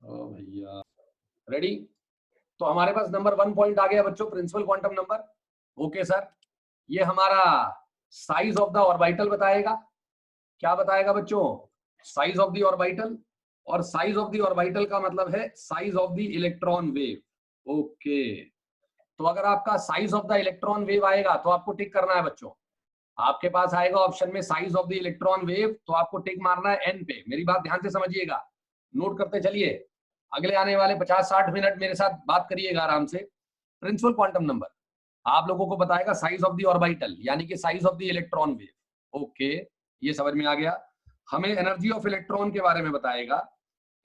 ओ भैया रेडी। तो हमारे पास नंबर 1 पॉइंट आ गया बच्चों, principal quantum number. Okay sir, ये हमारा साइज ऑफ द ऑर्बिटल बताएगा। क्या बताएगा बच्चों? Size of the orbital. और साइज ऑफ द ऑर्बिटल का मतलब है size of the electron wave. Okay, तो अगर आपका size of the electron wave आएगा तो आपको टिक करना है बच्चों। आपके पास आएगा ऑप्शन में size of the electron wave, तो आपको टिक मारना है एन पे। मेरी बात ध्यान से समझिएगा, नोट करते चलिए। अगले आने वाले 50-60 मिनट मेरे साथ बात करिएगा आराम से। प्रिंसिपल क्वांटम नंबर आप लोगों को बताएगा साइज ऑफ द ऑर्बिटल, यानी कि size of the electron wave. Okay, ये समझ में आ गया। हमें एनर्जी ऑफ इलेक्ट्रॉन के बारे में बताएगा,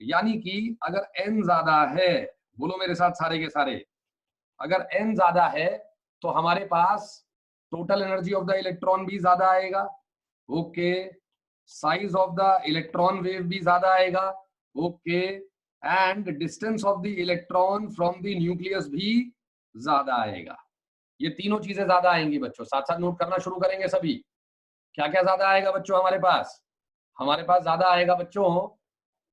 यानी कि अगर एन ज्यादा है, बोलो मेरे साथ सारे के सारे, अगर एन ज्यादा है तो हमारे पास total energy of the electron भी ज्यादा आएगा। Okay, size of the electron wave भी ज्यादा आएगा। Okay, and distance of the electron from the nucleus भी ज्यादा आएगा। ये तीनों चीजें ज्यादा आएंगी बच्चों, साथ साथ नोट करना शुरू करेंगे सभी। क्या क्या ज्यादा आएगा बच्चों हमारे पास? हमारे पास ज्यादा आएगा बच्चों,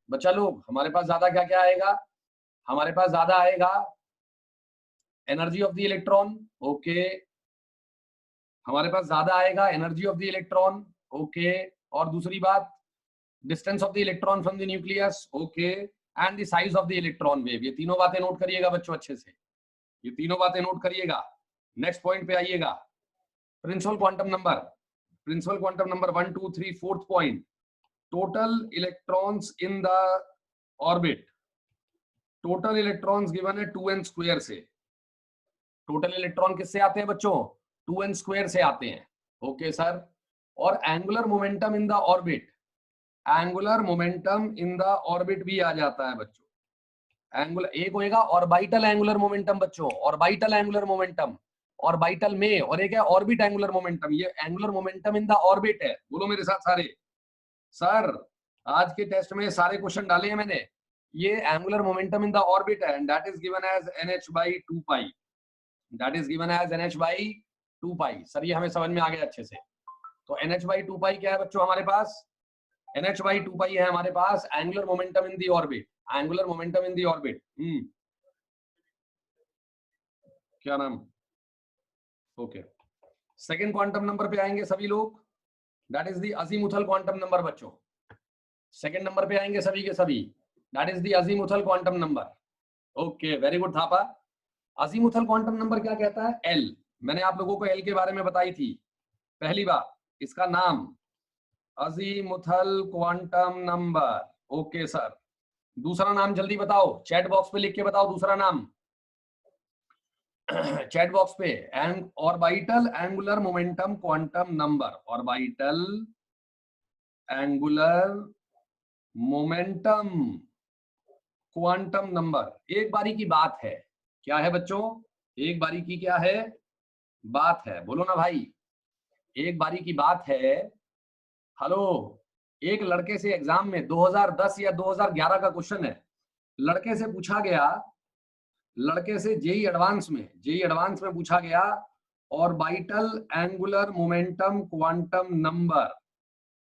बच्चा लोग, हमारे पास ज्यादा क्या क्या आएगा? हमारे पास ज्यादा आएगा energy of the electron. Okay, हमारे पास ज्यादा आएगा energy of the electron. Okay, और दूसरी बात distance of the electron from the nucleus. Okay, and the size of the electron wave. ये तीनों बातें नोट करिएगा बच्चों अच्छे से, ये तीनों बातें नोट करिएगा। नेक्स्ट पॉइंट पे आइएगा, principal quantum number. Principal quantum number 1 2 3 fourth point, total electrons in the orbit. Total electrons given है 2n स्क्वायर से। टोटल इलेक्ट्रॉन किससे आते हैं बच्चों? 2n स्क्वायर से आते हैं। ओके सर, और angular momentum in the orbit, angular momentum in the orbit भी आ जाता है बच्चों। एंगुलर एक होएगा ऑर्बिटल एंगुलर मोमेंटम बच्चों, ऑर्बिटल एंगुलर मोमेंटम, ऑर्बिटल में, और एक है ऑर्बिट एंगुलर मोमेंटम। ये angular momentum in the orbit है, बोलो मेरे साथ सारे। सर आज के टेस्ट में सारे क्वेश्चन डाले हैं मैंने। ये angular momentum in the orbit है, and that is given as nh/2 pi. That is given as nh/2 pi. Sir ये हमें समझ में आ गया अच्छे से। तो nh/2 पाई क्या है बच्चों हमारे पास? nh/2 पाई है हमारे पास angular momentum in the orbit, angular momentum in the orbit. क्या नाम? ओके, सेकंड क्वांटम नंबर पे आएंगे सभी लोग, that is the azimuthal quantum number बच्चों। सेकंड नंबर पे आएंगे सभी के सभी, that is the azimuthal quantum number. Okay, very good Thapa. Azimuthal quantum number क्या कहता है? एल। मैंने आप लोगों को एल के बारे में बताई थी पहली बार, इसका नाम azimuthal quantum number. Okay sir, दूसरा नाम जल्दी बताओ, चैट बॉक्स पे लिख के बताओ दूसरा नाम। चैट बॉक्स पे, and orbital angular momentum quantum number, orbital angular momentum quantum number. एक बारी की बात है, क्या है बच्चों? एक बारी की क्या है? बात है, बोलो ना भाई। एक बारी की बात है। हेलो, एक लड़के से एग्जाम में 2010 या 2011 का क्वेश्चन है, लड़के से पूछा गया, लड़के से जेई एडवांस में पूछा गया orbital angular momentum quantum number,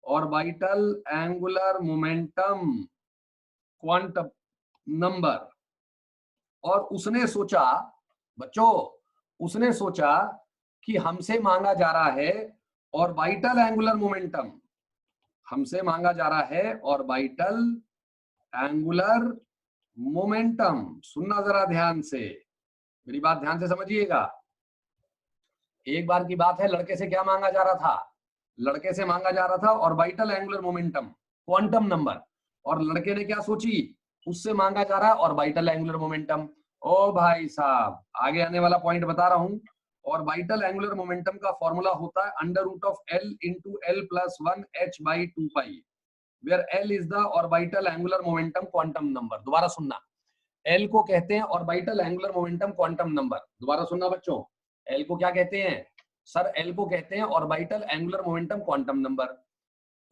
orbital angular momentum quantum number. और उसने सोचा बच्चों, उसने सोचा कि हमसे मांगा जा रहा है ऑर्बिटल एंगुलर मोमेंटम, हमसे मांगा जा रहा है ऑर्बिटल एंगुलर मोमेंटम। सुनना जरा ध्यान से, मेरी बात ध्यान से समझिएगा। एक बार की बात है, लड़के से क्या मांगा जा रहा था? लड़के से मांगा जा रहा था orbital angular momentum quantum number, और लड़के ने क्या सोची? उससे मांगा जा रहा है ऑर्बिटल एंगुलर मोमेंटम। ओ भाई साहब, आगे आने वाला पॉइंट बता रहा हूं। ऑर्बिटल एंगुलर मोमेंटम का फॉर्मूला होता है under root of L into L+1 h/2 pi, where L is the orbital angular momentum quantum number. दोबारा सुनना, L को कहते हैं orbital angular momentum quantum number. दोबारा सुनना बच्चों, L को क्या कहते हैं? सर L को कहते हैं orbital angular momentum quantum number.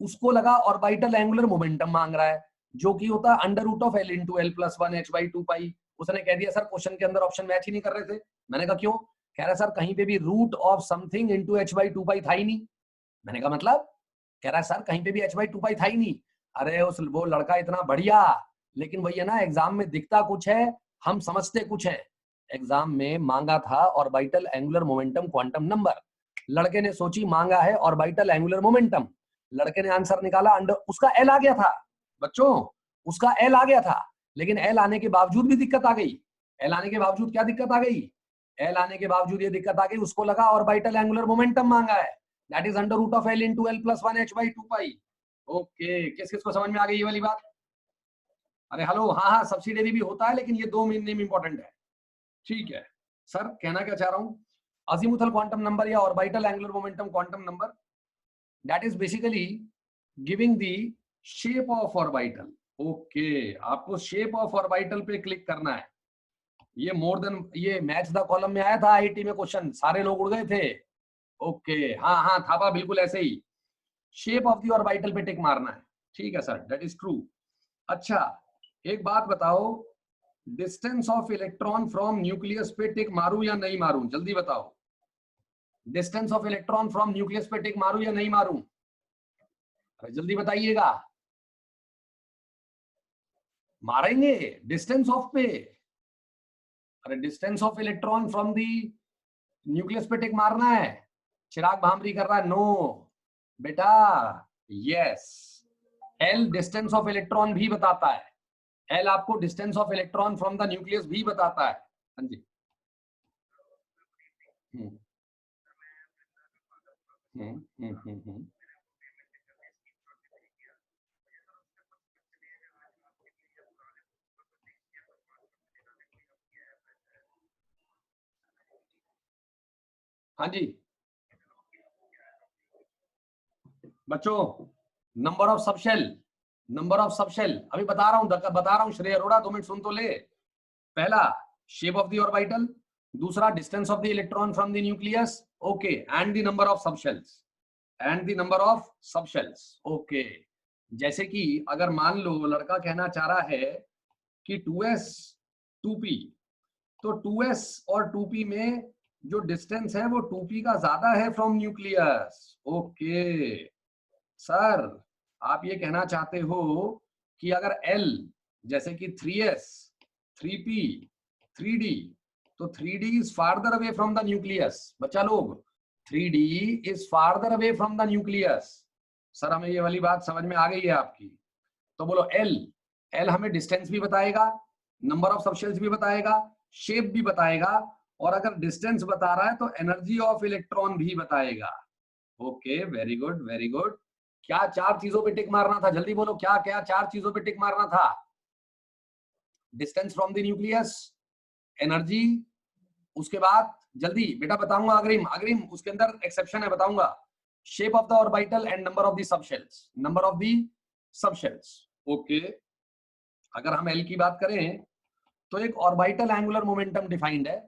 उसको लगा ऑर्बिटल एंगुलर मोमेंटम मांग रहा है, जो कि होता है under root of L into L+1 h/2 pi. उसने कह दिया सर क्वेश्चन के अंदर ऑप्शन मैच ही नहीं कर रहे थे। मैंने कहा क्यों? कह रहा सर कहीं पे भी root of something into h/2 pi था ही नहीं। मैंने कहा मतलब? कह रहा है सर कहीं पे भी h/2 पाई था ही नहीं। अरे उस वो लड़का इतना बढ़िया, लेकिन भैया ना एग्जाम में दिखता कुछ है, हम समझते कुछ है। एग्जाम में मांगा था orbital angular momentum quantum number, लड़के ने सोची मांगा है ऑर्बिटल एंगुलर मोमेंटम, लड़के ने आंसर निकाला, अंडर उसका एल आ गया था बच्चों, उसका एल आ गया था, लेकिन एल आने के बावजूद भी दिक्कत आ गई। एल आने के बावजूद क्या दिक्कत आ गई? एल आने के बावजूद ये दिक्कत आ गई, उसको लगा ऑर्बिटल एंगुलर मोमेंटम मांगा है, that is under root of L into L plus 1 h/2 pi. Okay, किस किस को समझ में आ गई ये वाली बात? अरे हेलो, हाँ हाँ, सब्सिडरी भी होता है, लेकिन ये दो नेम इंपॉर्टेंट है। ठीक है सर, कहना क्या चाह रहा हूं, अजीमुथल क्वांटम नंबर या orbital angular momentum quantum number, that is basically giving the shape of orbital. Okay, आपको शेप ऑफ ऑर्बिटल पे क्लिक करना है। ये मोर देन, ये मैच द कॉलम में आया था आईआईटी में क्वेश्चन, सारे लोग उड़ गए थे। ओके, हाँ हाँ थापा, बिल्कुल ऐसे ही शेप ऑफ द ऑर्बिटल पे टिक मारना है। ठीक है सर, दैट इज ट्रू। अच्छा, एक बात बताओ, distance of electron from nucleus पे टिक मारूं या नहीं मारूं? जल्दी बताओ, distance of electron from nucleus पे टिक मारूं या नहीं मारूं? अरे जल्दी बताइएगा। मारेंगे डिस्टेंस ऑफ पे। अरे distance of electron from the nucleus पे टिक मारना है। चिराग भामरी कर रहा है नो बेटा, yes. L distance of electron भी बताता है, एल आपको distance of electron from the nucleus भी बताता है। हाँ जी। हम्म हम्म हम्म हम्म हम्म। हाँ जी बच्चों, number of subshell, number of subshell अभी बता रहा हूं श्रेय अरोड़ा, 2 मिनट सुन तो ले। पहला शेप ऑफ द ऑर्बिटल, दूसरा distance of the electron from the nucleus, okay, and the number of subshells, and the number of subshells. Okay, जैसे कि अगर मान लो लड़का कहना चाह रहा है कि 2s 2p, तो 2s और 2p में जो डिस्टेंस है वो 2p का ज्यादा है फ्रॉम न्यूक्लियस। ओके सर, आप ये कहना चाहते हो कि अगर L जैसे कि 3s 3p 3d, तो 3d is farther away from the nucleus. बच्चा लोग, 3d is farther away from the nucleus. Sir हमें ये वाली बात समझ में आ गई है आपकी, तो बोलो L। L हमें डिस्टेंस भी बताएगा, नंबर ऑफ सबशेल्स भी बताएगा, शेप भी बताएगा, और अगर डिस्टेंस बता रहा है तो एनर्जी ऑफ इलेक्ट्रॉन भी बताएगा। Okay, very good very good. क्या 4 चीजों पे टिक मारना था? जल्दी बोलो, क्या क्या 4 चीजों पे टिक मारना था? Distance from the nucleus, energy, उसके बाद जल्दी बेटा बताऊंगा, अग्रिम अग्रिम उसके अंदर एक्सेप्शन है बताऊंगा, shape of the orbital and number of the subshells, number of the subshells. Okay, अगर हम एल की बात करें तो एक ऑर्बिटल एंगुलर मोमेंटम डिफाइंड है,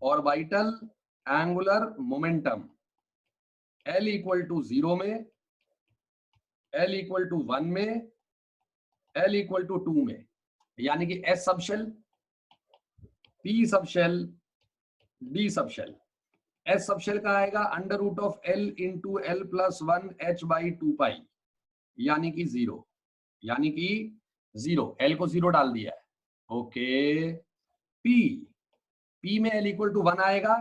orbital angular momentum L equal to 0 में, एल इक्वल टू 1 में, एल इक्वल टू 2 में, यानी कि S subshell, P subshell, D subshell. S subshell का आएगा under root of L into L plus 1 h/2 pi, यानी कि 0, यानी कि 0, एल को 0 डाल दिया है। ओके, पी, पी में एल इक्वल टू 1 आएगा,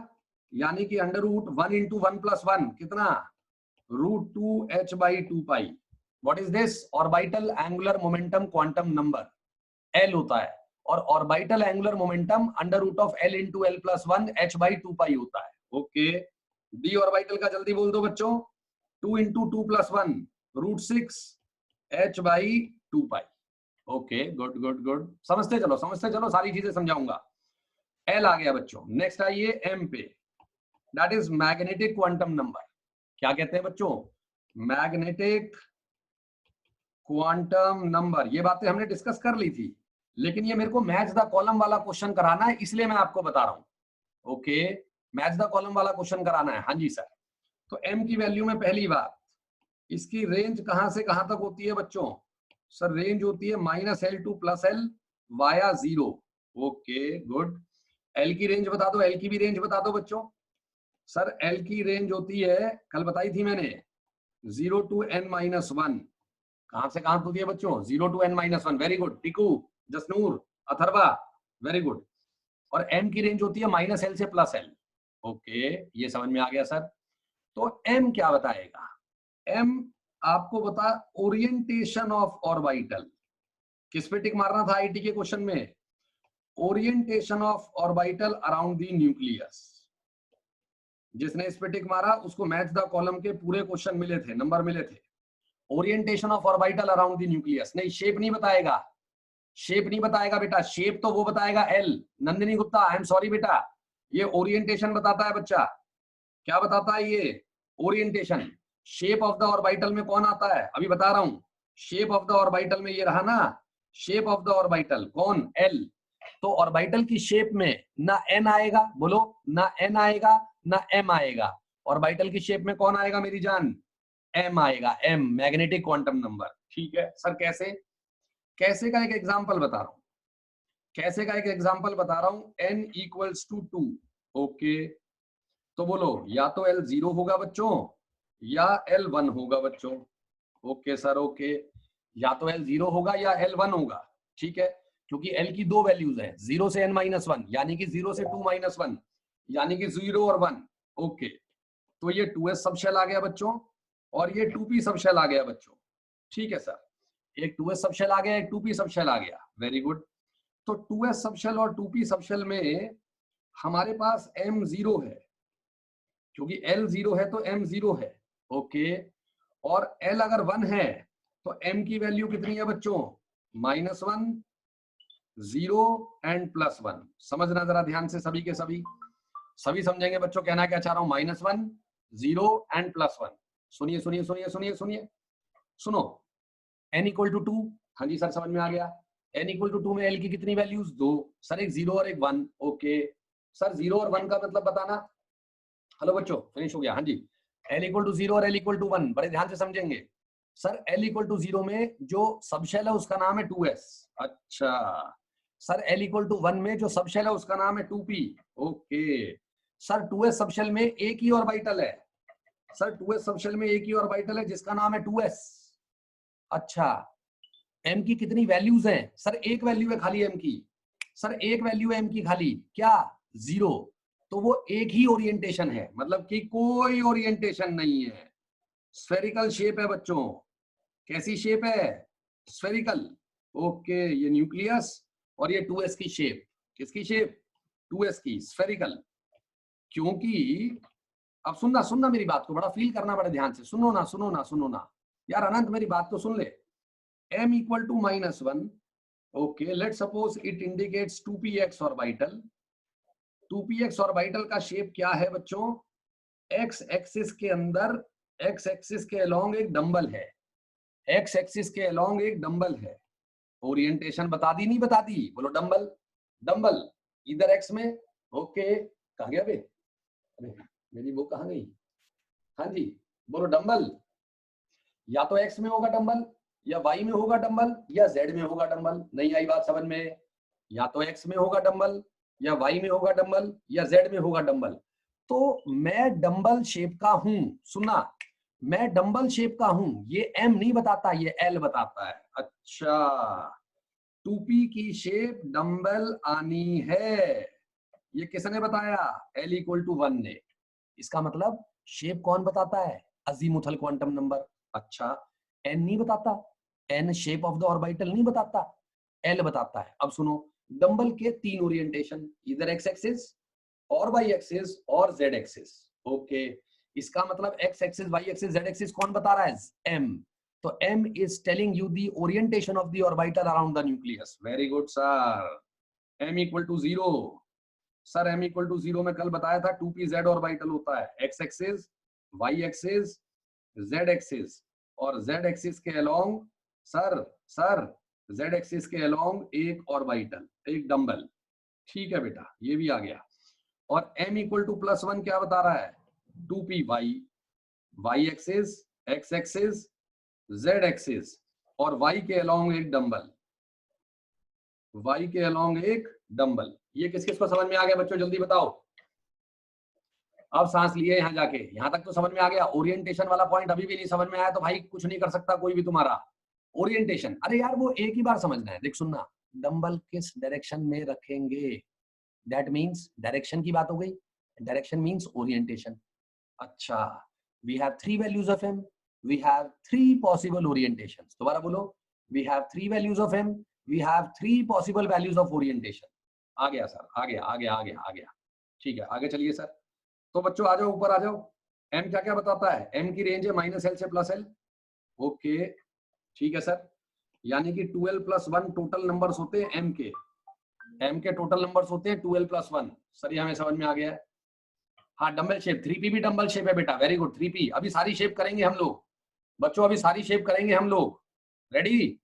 यानी कि अंडर रूट 1 इंटू 1 प्लस 1 कितना, √2 h/2 pi. What is this? Orbital angular momentum quantum number, L होता है, और orbital angular momentum under root of L into L plus 1 h/2 pi होता है। ओके, डी ऑर्बिटल का जल्दी बोल दो बच्चों, 2 into 2 plus 1 √6 h/2 pi. Okay, good good good, समझते चलो, सारी चीजें समझाऊंगा। एल आ गया बच्चों, नेक्स्ट आइए एम पे, that is magnetic quantum number. क्या कहते हैं बच्चों? Magnetic quantum number. ये बातें हमने डिस्कस कर ली थी, लेकिन ये मेरे को मैच द कॉलम वाला क्वेश्चन कराना है, इसलिए मैं आपको बता रहा हूं। ओके, मैच द कॉलम वाला क्वेश्चन कराना है। हाँ जी सर, तो एम की वैल्यू में पहली बात, इसकी रेंज कहां से कहां तक होती है बच्चों? सर रेंज होती है -L to +L via 0। Okay good, L की रेंज बता दो, एल की भी रेंज बता दो बच्चों। सर एल की रेंज होती है, कल बताई थी मैंने, 0 to n-1, कहां से कहां होती है बच्चों? 0 to n-1। Very good Tiku, Jasnoor, Atharva, very good. और m की रेंज होती है -l से +l। ओके, ये समझ में आ गया सर। तो m क्या बताएगा? m आपको बता ओरिएंटेशन ऑफ ऑर्बिटल। किस पे टिक मारना था आईटी के क्वेश्चन में? Orientation of orbital around the nucleus. जिसने इस पे टिक मारा उसको मैच द कॉलम के पूरे क्वेश्चन मिले थे, नंबर मिले थे। Orientation of orbital around the nucleus. नहीं, शेप नहीं बताएगा, शेप नहीं बताएगा बेटा, शेप तो वो बताएगा L. Nandini Gupta, I am sorry बेटा, ये ओरिएंटेशन बताता है बच्चा। क्या बताता है ये? Orientation. Shape of the orbital में कौन आता है? अभी बता रहा हूं। शेप ऑफ द ऑर्बिटल में ये रहा ना, शेप ऑफ द ऑर्बिटल कौन? एल। तो ऑर्बिटल की शेप में ना एन आएगा, बोलो, ना एन आएगा ना एम आएगा। ऑर्बिटल की शेप में कौन आएगा मेरी जान? एम आएगा, एम, मैग्नेटिक क्वांटम नंबर। ठीक है सर, कैसे? कैसे का एक एग्जांपल बता रहा हूं, कैसे का एक एग्जांपल बता रहा हूं। n equals to 2। ओके, तो बोलो या तो l 0 होगा बच्चों या l 1 होगा बच्चों। ओके सर, ओके, या तो l 0 होगा या l 1 होगा। ठीक है, क्योंकि l की दो वैल्यूज है, 0 से n-1, यानी कि 0 से 2-1, यानी कि 0 और 1। ओके, तो ये 2s सब शेल आ गया बच्चों और ये 2p सब शेल आ गया बच्चों। ठीक है सर, एक 2s सब शेल आ गया, एक 2p सब शेल आ गया। Very good. तो 2s सब शेल और 2p सब शेल में हमारे पास m 0 है, क्योंकि l 0 है तो m 0 है। ओके, और l अगर 1 है तो m की वैल्यू कितनी है बच्चों? -1, 0 एंड +1। समझना जरा ध्यान से, सभी के सभी सभी समझेंगे बच्चों, कहना क्या चाह रहा हूं? -1, 0 एंड +1। सुनिए सुनिए सुनिए सुनिए सुनिए, सुनो। n इक्वल टू 2, हाँ जी सर समझ में आ गया। n इक्वल टू 2 में l की कितनी वैल्यूज? 2 सर, एक 0 और एक 1। ओके सर, 0 और 1 का मतलब बताना। हेलो बच्चों, फिनिश हो गया? हाँ जी, l इक्वल टू 0 और l इक्वल टू 1, बड़े ध्यान से समझेंगे। सर l इक्वल टू 0 में जो सबशेल है उसका नाम है 2s। अच्छा सर, l इक्वल टू 1 में जो सबशेल है उसका नाम है 2p। Okay sir, 2s subshell में एक ही ऑर्बिटल है। सर 2s सबशेल में एक ही ऑर्बिटल है जिसका नाम है 2s। अच्छा, m की कितनी वैल्यूज हैं? सर एक वैल्यू है खाली m की। सर एक वैल्यू है m की खाली, क्या? 0। तो वो एक ही ओरिएंटेशन है, मतलब कि कोई ओरिएंटेशन नहीं है। स्फेरिकल शेप है बच्चों। कैसी शेप है? स्फेरिकल। ओके, ये न्यूक्लियस और ये 2s की शेप। किसकी शेप? 2s की, स्फेरिकल। क्योंकि अब सुनना सुनना मेरी बात को, बड़ा फील करना बड़े ध्यान से। सुनो ना सुनो ना सुनो ना यार, अनंत मेरी बात तो सुन ले। m equal to -1। Okay, let suppose it indicates 2px orbital. 2px orbital का शेप क्या है बच्चों? x एक्सिस के अंदर, x एक्सिस के अलोंग एक डंबल है, x एक्सिस के अलोंग एक डंबल है। ओरिएंटेशन बता दी नहीं बता दी? बोलो डंबल, डंबल इधर x में। ओके, कहां गया बे? अरे मेरी वो कहां गई? हाँ जी, बोलो डंबल। या तो x में होगा डंबल, या y में होगा डंबल, या z में होगा डंबल। नहीं आई बात समझ में? या तो x में होगा डंबल, या y में होगा डंबल, या z में होगा डंबल। तो मैं डंबल शेप का हूं, सुना, मैं डंबल शेप का हूं। ये m नहीं बताता, ये l बताता है। अच्छा, 2p की शेप डंबल आनी है, ये किसने बताया? l इक्वल टू 1 ने। इसका मतलब शेप कौन बताता है? Azimuthal quantum number. अच्छा, n नहीं बताता, n shape of the orbital नहीं बताता, l बताता है। अब सुनो, डंबल के 3 ओरिएंटेशन, इधर x एक्सिस और y एक्सिस और z एक्सिस। ओके, इसका मतलब x axis, y axis, z axis कौन बता रहा है? m। तो m is telling you the orientation of the orbital around the nucleus. Very good sir, m equal to 0। Sir m equal to 0 में कल बताया था 2pz ऑर्बिटल होता है, x axis, y axis, z axis, और z axis के along, sir z axis के along एक ऑर्बिटल, एक डंबल। ठीक है बेटा, ये भी आ गया। और m इक्वल टू +1 क्या बता रहा है? 2py, y axis, x axis, z axis, और y के अलोंग एक डंबल, y के अलोंग एक डंबल। ये किस किस को समझ में आ गया बच्चों? जल्दी बताओ। अब सांस लिए यहां जाके, यहां तक तो समझ में आ गया। ओरिएंटेशन वाला पॉइंट अभी भी नहीं समझ में आया तो भाई कुछ नहीं कर सकता कोई भी तुम्हारा। ओरिएंटेशन, अरे यार वो एक ही बार समझना है, देख सुनना, डंबल किस डायरेक्शन में रखेंगे, दैट मीन्स डायरेक्शन की बात हो गई, डायरेक्शन मीन्स ओरिएंटेशन। अच्छा, we have 3 values of m, we have 3 possible orientations, दोबारा बोलो, we have 3 values of m, we have 3 possible values of orientation. आ गया सर, आ गया आ गया आ गया आ गया, ठीक है आगे चलिए सर। तो बच्चों आ जाओ, ऊपर आ जाओ। m क्या क्या बताता है, m की रेंज है -l से +l, ओके ठीक है सर, यानी कि 2l + 1 टोटल नंबर्स होते हैं m के टोटल नंबर्स होते हैं 2l + 1, सर ये हमें समझ में आ गया है। हाँ डंबल शेप, 3p भी डंबल शेप है बेटा, वेरी गुड 3p, अभी सारी शेप करेंगे हम लोग बच्चों, अभी सारी शेप करेंगे हम लोग, रेडी,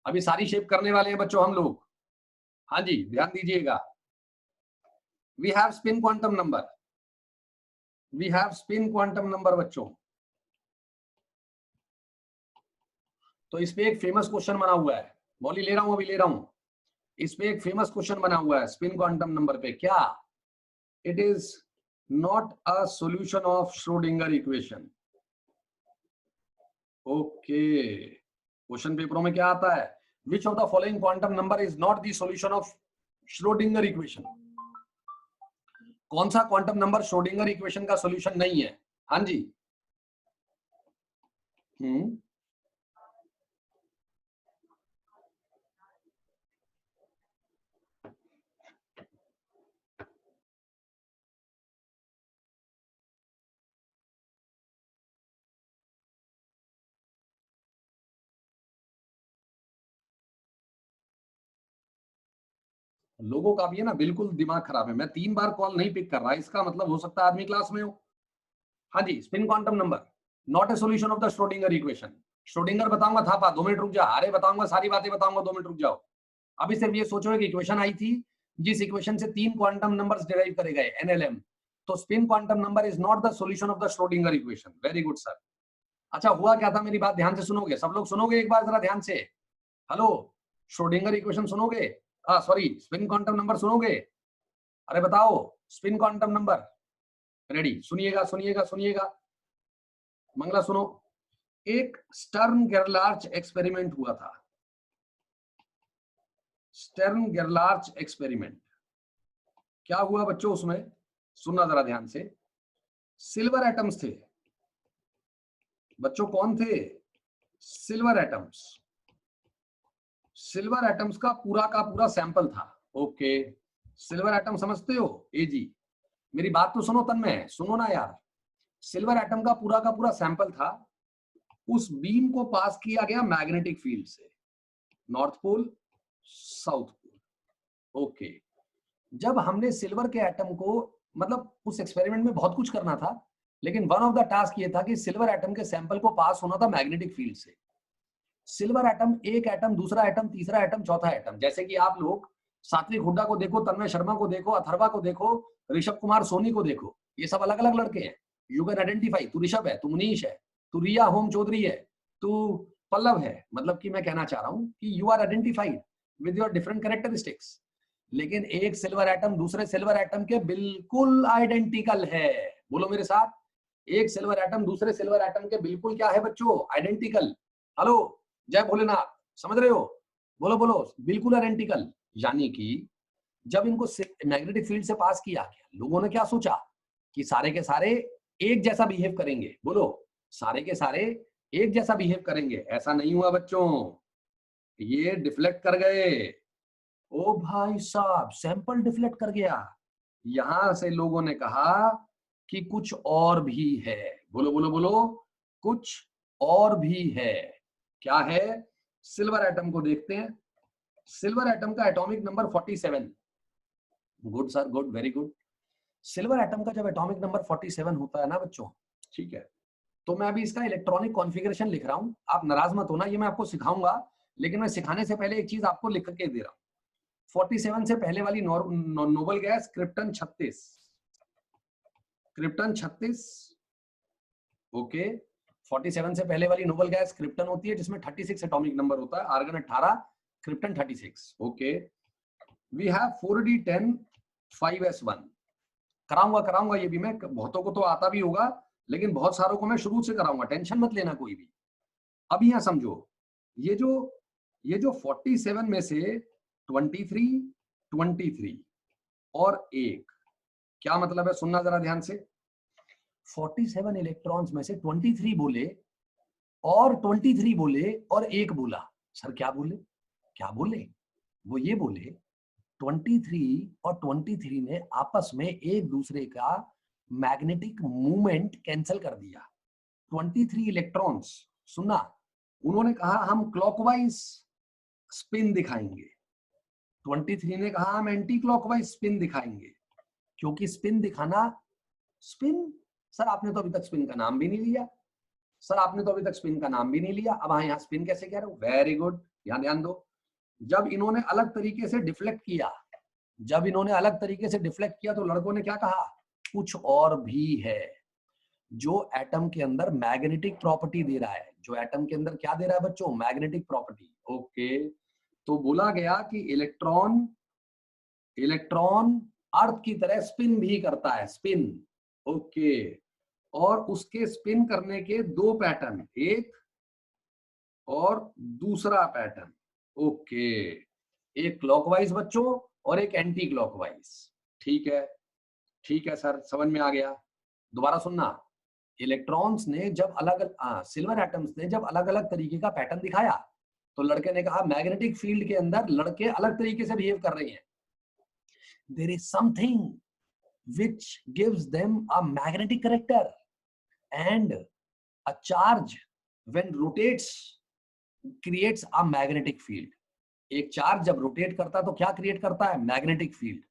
अभी सारी शेप करने वाले हैं बच्चों हम लोग, हाँ जी ध्यान दीजिएगा। We have spin quantum number, we have spin quantum number बच्चों। तो इस पे एक फेमस क्वेश्चन बना हुआ है, मौली ले रहा हूं, अभी ले रहा हूं, इस पे एक फेमस क्वेश्चन बना हुआ है स्पिन क्वांटम नंबर पे, क्या, it is not a solution of Schrodinger equation. Okay, question पेपरों में क्या आता है, which of the following quantum number is not the solution of Schrodinger equation, कौन सा क्वांटम नंबर श्रोडिंगर इक्वेशन का सॉल्यूशन नहीं है। हाँ जी, लोगों का भी है ना बिल्कुल दिमाग खराब है, मैं 3 बार कॉल नहीं पिक कर रहा, इसका मतलब हो सकता है आदमी क्लास में हो। हाँ जी, spin quantum number not a solution of the Schrodinger equation, Schrodinger बताऊंगा था, 2 मिनट रुक जा, अरे बताऊंगा सारी बातें बताऊंगा, 2 मिनट रुक जाओ। अभी सिर्फ ये सोचो एक इक्वेशन आई थी, जिस इक्वेशन से 3 क्वांटम नंबर्स डिराइव करे गए NLM, तो spin quantum number is not the solution of the Schrodinger equation, very good sir. अच्छा हुआ क्या था, मेरी बात ध्यान से सुनोगे, सब लोग सुनोगे एक बार जरा ध्यान से, हेलो, श्रोडिंगर इक्वेशन सुनोगे, सॉरी स्पिन क्वांटम नंबर सुनोगे, अरे बताओ स्पिन क्वांटम नंबर, रेडी, सुनिएगा सुनिएगा सुनिएगा, मंगला सुनो, एक स्टर्न गेरलार्च एक्सपेरिमेंट हुआ था, स्टर्न गेरलार्च एक्सपेरिमेंट, क्या हुआ बच्चों उसमें, सुनना जरा ध्यान से, सिल्वर एटम्स थे बच्चों, कौन थे, सिल्वर एटम्स, सिल्वर एटम्स का पूरा सैंपल था, ओके, सिल्वर एटम समझते हो ए जी, मेरी बात तो सुनो तन्मय, सुनो ना यार, सिल्वर एटम का पूरा सैंपल था, उस बीम को पास किया गया मैग्नेटिक फील्ड से, north pole south pole, okay, जब हमने सिल्वर के एटम को, मतलब उस एक्सपेरिमेंट में बहुत कुछ करना था, लेकिन वन ऑफ द टास्क ये था कि सिल्वर एटम के सैंपल को पास होना था मैग्नेटिक फील्ड से, सिल्वर एटम, एक एटम, दूसरा एटम, तीसरा एटम, चौथा एटम, जैसे कि आप लोग सात्विक हुड्डा को देखो, तन्मय शर्मा को देखो, अथर्वा को देखो, ऋषभ कुमार सोनी को देखो, ये सब अलग अलग लड़के हैं, यू कैन आइडेंटिफाई, तू ऋषभ है, तू मुनीश है, तू रिया होम चौधरी है, तू पल्लव है, मतलब कि मैं कहना चाह रहा हूं कि you are identified with your different characteristics, लेकिन एक सिल्वर एटम दूसरे सिल्वर एटम के बिल्कुल आइडेंटिकल है, बोलो मेरे साथ, एक सिल्वर एटम दूसरे सिल्वर एटम के बिल्कुल क्या है बच्चों, आइडेंटिकल, हेलो जय भोलेनाथ, समझ रहे हो, बोलो बोलो, बिल्कुल आइडेंटिकल, यानी कि जब इनको मैग्नेटिक फील्ड से पास किया गया, लोगों ने क्या सोचा कि सारे के सारे एक जैसा बिहेव करेंगे, बोलो सारे के सारे एक जैसा बिहेव करेंगे, ऐसा नहीं हुआ बच्चों, ये डिफ्लेक्ट कर गए, ओ भाई साहब सैंपल डिफ्लेक्ट कर गया, यहां से लोगों ने कहा कि कुछ और भी है, बोलो बोलो बोलो, कुछ और भी है, क्या है, सिल्वर एटम को देखते हैं, सिल्वर एटम का atomic number 47, good sir good, very good, silver atom का जब एटॉमिक नंबर 47 होता है ना बच्चों, ठीक है, तो मैं अभी इसका इलेक्ट्रॉनिक कॉन्फ़िगरेशन लिख रहा हूं, आप नाराज मत होना, ये मैं आपको सिखाऊंगा, लेकिन मैं सिखाने से पहले एक चीज आपको लिख के दे रहा हूं, 47 से पहले वाली noble gas krypton 36, krypton 36, okay, 47 से पहले वाली नोबल गैस क्रिप्टन होती है जिसमें 36 एटॉमिक नंबर होता है, argon 18, krypton 36, okay, we have 4d10 5s1, कराऊंगा ये भी मैं, बहुतों को तो आता भी होगा, लेकिन बहुत सारों को मैं शुरू से कराऊंगा, टेंशन मत लेना कोई भी। अब यहां समझो, ये जो 47 में से 23 23 और 1, क्या मतलब है? सुनना जरा ध्यान से। 47 इलेक्ट्रॉन्स में से 23 बोले और 23 बोले और 1 बोला। सर क्या बोले? क्या बोले? वो ये बोले 23 और 23 ने आपस में एक दूसरे का मैग्नेटिक मूवमेंट कैंसिल कर दिया। 23 इलेक्ट्रॉन्स, सुना, उन्होंने कहा हम क्लॉकवाइज स्पिन दिखाएंगे, 23 ने कहा हम एंटी क्लॉकवाइज स्पिन दिखाएंगे। क्योंकि स्पिन दिखाना, स्पिन, सर आपने तो अभी तक स्पिन का नाम भी नहीं लिया, सर आपने तो अभी तक स्पिन का नाम भी नहीं लिया, अब हाँ यहाँ स्पिन कैसे कह रहे हो? वेरी गुड, यहाँ ध्यान दो। जब इन्होंने अलग तरीके से डिफ्लेक्ट किया, जब इन्होंने अलग तरीके से डिफ्लेक्ट किया तो लड़कों ने क्या कहा? कुछ और भी है जो एटम के अंदर मैग्नेटिक प्रॉपर्टी दे रहा है। जो एटम के अंदर क्या दे रहा है बच्चों? Magnetic property. ओके, तो बोला गया कि इलेक्ट्रॉन अर्थ की तरह स्पिन भी करता है, स्पिन। ओके, और उसके स्पिन करने के दो पैटर्न, एक और दूसरा पैटर्न। ओके, एक क्लॉकवाइज बच्चों और एक एंटी क्लॉकवाइज। ठीक है, ठीक है सर, समझ में आ गया। दोबारा सुनना, इलेक्ट्रॉन्स ने जब सिल्वर एटम्स ने जब अलग अलग तरीके का पैटर्न दिखाया तो लड़के ने कहा मैग्नेटिक फील्ड के अंदर लड़के अलग तरीके से बिहेव कर रहे हैं। There is something which gives them a magnetic character and a charge when rotates creates a magnetic field. एक चार्ज जब रोटेट करता तो क्या क्रिएट करता है? Magnetic field.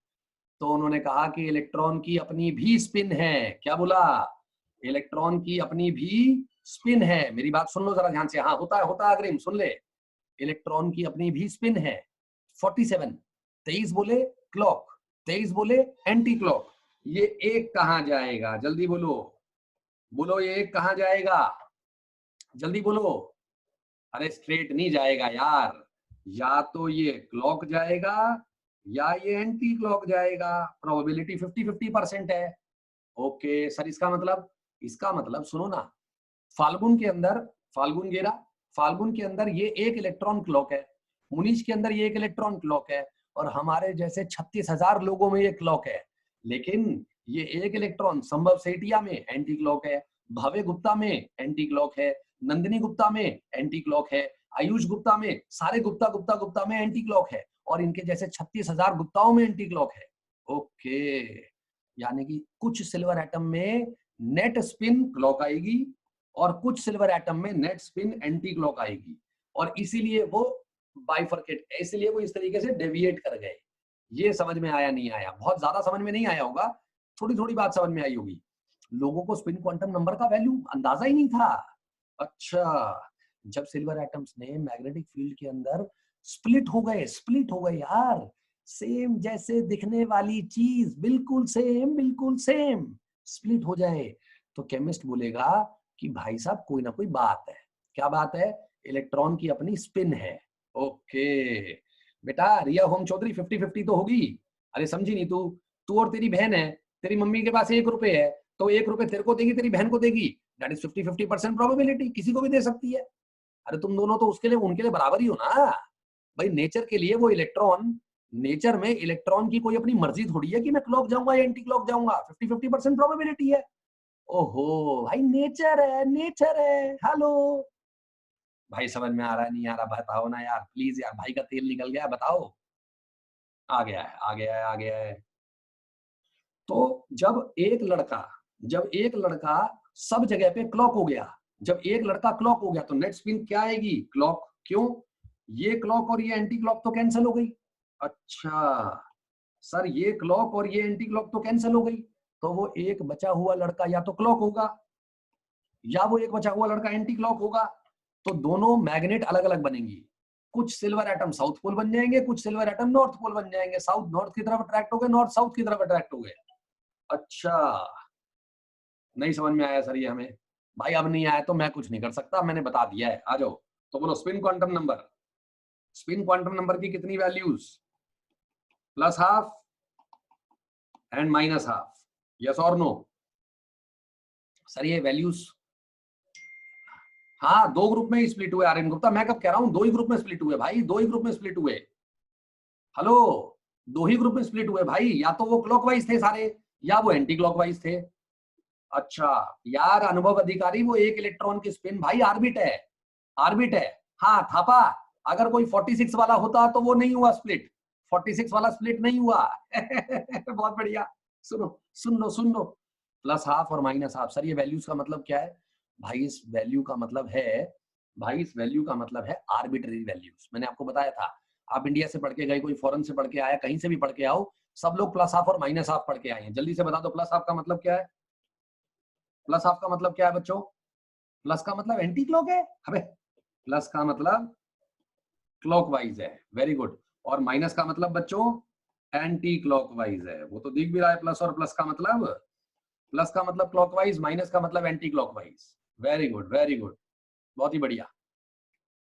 तो उन्होंने कहा कि इलेक्ट्रॉन की अपनी भी स्पिन है। क्या बोला? इलेक्ट्रॉन की अपनी भी स्पिन है। मेरी बात सुन लो जरा ध्यान से। हाँ, होता है अग्रिम, सुन ले। इलेक्ट्रॉन की अपनी भी स्पिन है। 47, 23 बोले क्लॉक, 23 बोले एंटी क्लॉक। ये एक कहां जाएगा? जल्दी बोलो, बोलो ये एक कहां जाएगा? जल्दी बोलो। अरे स्ट्रेट नहीं जाएगा यार, या तो ये क्लॉक जाएगा या ये एंटी क्लॉक जाएगा। प्रोबेबिलिटी 50-50% है। ओके सर, इसका मतलब सुनो ना, फाल्गुन के अंदर, फाल्गुन के अंदर ये एक इलेक्ट्रॉन क्लॉक है, मुनीश के अंदर ये एक इलेक्ट्रॉन क्लॉक है, और हमारे जैसे 36,000 लोगों में ये क्लॉक है। लेकिन ये एक इलेक्ट्रॉन संभव सेठिया में एंटी क्लॉक है, भव्य गुप्ता में एंटी क्लॉक है, नंदिनी गुप्ता में एंटी क्लॉक है, आयुष गुप्ता में, सारे गुप्ता में एंटी क्लॉक है, और इनके जैसे 36,000 गुप्ताओं में एंटी क्लॉक है। ओके, यानी कि कुछ सिल्वर एटम में नेट स्पिन क्लॉक आएगी और कुछ सिल्वर एटम में नेट स्पिन एंटी क्लॉक आएगी, और इसीलिए वो बाइफरकेट, इसलिए वो इस तरीके से डेविएट कर गए। ये समझ में आया? नहीं आया? बहुत ज्यादा समझ में नहीं आया होगा, थोड़ी थोड़ी बात समझ में आई होगी। लोगों को स्पिन क्वांटम नंबर का वैल्यू अंदाजा ही नहीं था। अच्छा, जब सिल्वर एटम्स ने मैग्नेटिक फील्ड के अंदर स्प्लिट हो गए यार, सेम जैसे दिखने वाली चीज, बिल्कुल सेम स्प्लिट हो जाए, तो केमिस्ट बोलेगा कि भाई साहब कोई ना कोई बात है। क्या बात है? इलेक्ट्रॉन की अपनी स्पिन है। ओके बेटा, रिया होम चौधरी 50-50 तो होगी। अरे समझी नहीं तू और तेरी बहन है, तेरी मम्मी के पास 1 रुपए है, तो 1 रुपए तेरे को देगी, तेरी बहन को देगी, दैट इज 50-50% प्रोबेबिलिटी, किसी को भी दे सकती है। अरे तुम दोनों तो उसके लिए, उनके लिए बराबर ही हो ना भाई। नेचर के लिए वो इलेक्ट्रॉन, नेचर में इलेक्ट्रॉन की कोई अपनी मर्जी थोड़ी है कि मैं क्लॉक जाऊंगा या एंटी क्लॉक जाऊंगा। 50-50% प्रोबेबिलिटी है। ओहो भाई, नेचर है। हेलो भाई, समझ में आ रहा है? नहीं आ रहा? बताओ ना यार प्लीज यार, भाई का तेल निकल गया, बताओ। आ गया है। तो जब एक लड़का सब जगह पे क्लॉक हो गया, जब एक लड़का क्लॉक हो गया तो नेट स्पिन क्या आएगी? क्लॉक। क्यों? ये क्लॉक और ये एंटी क्लॉक तो कैंसिल हो गई। अच्छा सर, ये क्लॉक और ये एंटी क्लॉक तो कैंसिल हो गई, तो वो एक बचा हुआ लड़का या तो क्लॉक होगा या वो एक बचा हुआ लड़का एंटी क्लॉक होगा। तो दोनों मैग्नेट अलग अलग बनेंगी। कुछ सिल्वर एटम साउथ पोल बन जाएंगे, कुछ सिल्वर एटम नॉर्थ पोल बन जाएंगे। साउथ नॉर्थ की तरफ अट्रैक्ट हो गए, नॉर्थ साउथ की तरफ अट्रैक्ट हो गए। अच्छा, नहीं समझ में आया सर ये हमें? भाई अब नहीं आया तो मैं कुछ नहीं कर सकता, मैंने बता दिया है। आ जाओ, तो बोलो स्पिन क्वांटम नंबर की कितनी वैल्यूज? +½ एंड -½ यस और नो? सर ये वैल्यूज, हाँ, दो ग्रुप में ही स्प्लिट हुए आर्यन गुप्ता, मैं कब कह रहा हूँ दो ही ग्रुप में स्प्लिट हुए भाई, दो ही ग्रुप में स्प्लिट हुए। हेलो, दो ही ग्रुप में स्प्लिट हुए भाई, या तो वो क्लॉकवाइज थे सारे या वो एंटी क्लॉकवाइज थे। अच्छा यार अनुभव अधिकारी, वो एक इलेक्ट्रॉन की स्पिन भाई ऑर्बिट है, ऑर्बिट है। हाँ थापा, अगर कोई 46 वाला होता तो वो नहीं हुआ स्प्लिट, 46 वाला स्प्लिट नहीं हुआ। बहुत बढ़िया, सुनो सुन लो, प्लस हाफ और माइनस हाफ। सर ये वैल्यूज का मतलब क्या है? भाई इस वैल्यू का मतलब है, भाई इस वैल्यू का मतलब है आर्बिट्ररी वैल्यूज। मैंने आपको बताया था, आप इंडिया से पढ़ के गए, कोई फॉरेन से पढ़ के आया, कहीं से भी पढ़ के आओ, सब लोग प्लस हाफ और माइनस हाफ पढ़ के आए हैं। जल्दी से बता दो प्लस हाफ का मतलब क्या है? प्लस हाफ का मतलब क्या है बच्चों? प्लस का मतलब एंटी क्लॉक है, अबे प्लस का मतलब क्लॉकवाइज है, वेरी गुड। और माइनस का मतलब बच्चों एंटी क्लॉकवाइज है, वो तो दिख भी रहा है। प्लस और प्लस का मतलब, प्लस का मतलब क्लॉकवाइज, माइनस का मतलब anti clockwise. Very good very good, बहुत ही बढ़िया।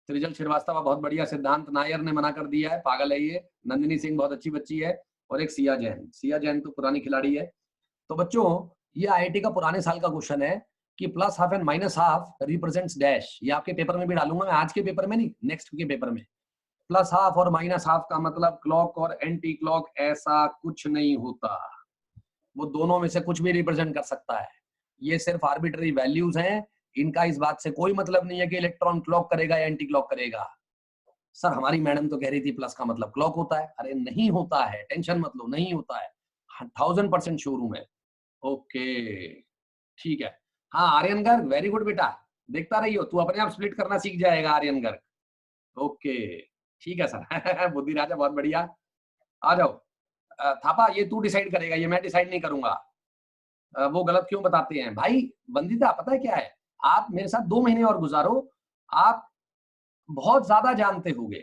त्रिजल श्रीवास्तव बहुत बढ़िया, सिद्धांत नायर ने मना कर दिया है, पागल है ये। नंदिनी सिंह बहुत अच्छी बच्ची है, और एक सिया जैन, सिया जैन तो पुरानी खिलाड़ी है। तो बच्चों ये आईआईटी का पुराने साल का क्वेश्चन है कि plus half and minus half represents dash. ये आपके पेपर में भी डालूंगा मैं, आज के पेपर में नहीं, नेक्स्ट के पेपर में। प्लस हाफ और माइनस हाफ का मतलब क्लॉक और एंटी क्लॉक, ऐसा कुछ नहीं होता, वो दोनों में से कुछ भी रिप्रेजेंट कर सकता है। ये सिर्फ आर्बिट्ररी वैल्यूज हैं, इनका इस बात से कोई मतलब नहीं है कि इलेक्ट्रॉन क्लॉक करेगा या एंटी क्लॉक करेगा। सर हमारी मैडम तो कह रही थी प्लस का मतलब क्लॉक होता है। अरे नहीं होता है, टेंशन मत लो, नहीं होता है, 1000% श्योर हूं मैं। ओके ठीक है। हाँ आर्यन गर्ग, वेरी गुड बेटा, देखता रहियो, तू अपने आप स्प्लिट करना सीख जाएगा आर्यन गर्ग। ओके ठीक है सर। बुद्धि राजा बहुत बढ़िया, आ जाओ। थापा ये तू डिसाइड करेगा, ये मैं डिसाइड नहीं करूंगा। वो गलत क्यों बताते हैं भाई? वंदिता पता है क्या है, आप मेरे साथ 2 महीने और गुजारो, आप बहुत ज्यादा जानते होगे।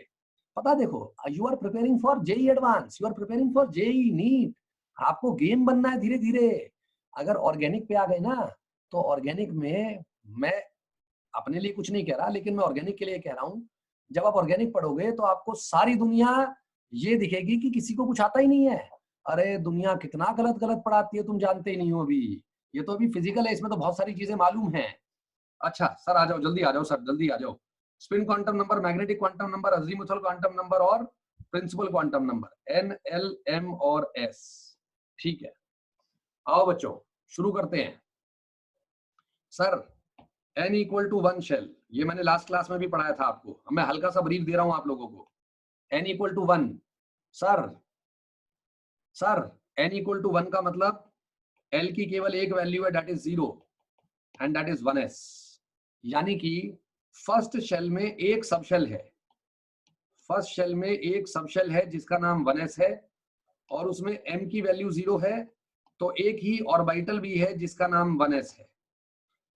पता देखो, you are preparing for JEE advance, you are preparing for JEE NEET, आपको गेम बनना है धीरे धीरे। अगर ऑर्गेनिक पे आ गए ना, तो ऑर्गेनिक में मैं अपने लिए कुछ नहीं कह रहा, लेकिन मैं ऑर्गेनिक के लिए कह रहा हूं, जब आप ऑर्गेनिक पढ़ोगे तो आपको सारी दुनिया ये दिखेगी कि किसी को कुछ आता ही नहीं है। अरे दुनिया कितना गलत गलत पढ़ाती है, तुम जानते ही नहीं हो अभी। ये तो अभी फिजिकल है, इसमें तो बहुत सारी चीजें मालूम है। अच्छा सर आ जाओ, जल्दी आ जाओ सर, जल्दी आ जाओ। Spin quantum number, magnetic quantum number, azimuthal quantum number और principal quantum number, n l m और एस। ठीक है, आओ बच्चों शुरू करते हैं। Sir n equal to 1 shell, ये मैंने लास्ट क्लास में भी पढ़ाया था आपको, मैं हल्का सा ब्रीफ दे रहा हूं आप लोगों को। n equal to 1, sir sir n equal to 1 का मतलब l की केवल एक वैल्यू है, that is 0 and that is 1s। यानी कि फर्स्ट शेल में एक सब शेल है, फर्स्ट शेल में एक सब शेल है जिसका नाम 1s है, और उसमें m की वैल्यू 0 है, तो एक ही ऑर्बिटल भी है जिसका नाम 1s है।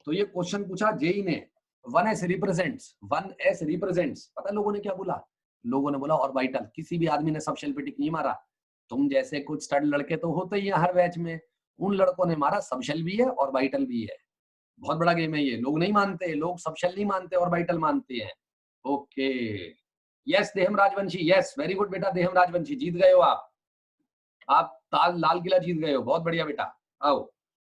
तो ये क्वेश्चन पूछा जेई ने, 1s रिप्रेजेंट्स, 1s रिप्रेजेंट्स, पता लोगों ने क्या बोला? लोगों ने बोला ऑर्बिटल। किसी भी आदमी ने सब शेल पे टिक नहीं मारा। तुम जैसे कुछ स्टड लड़के तो होते ही हैं हर बैच में, उन लड़कों ने मारा सब शेल भी है ऑर्बिटल भी है। बहुत बड़ा गेम है ये, लोग नहीं मानते, लोग सब शेल नहीं मानते, ऑर्बिटल मानते हैं। ओके यस देहम राजवंशी, यस वेरी गुड बेटा, देहम राजवंशी जीत गए हो आप लाल किला जीत गए हो, बहुत बढ़िया बेटा। आओ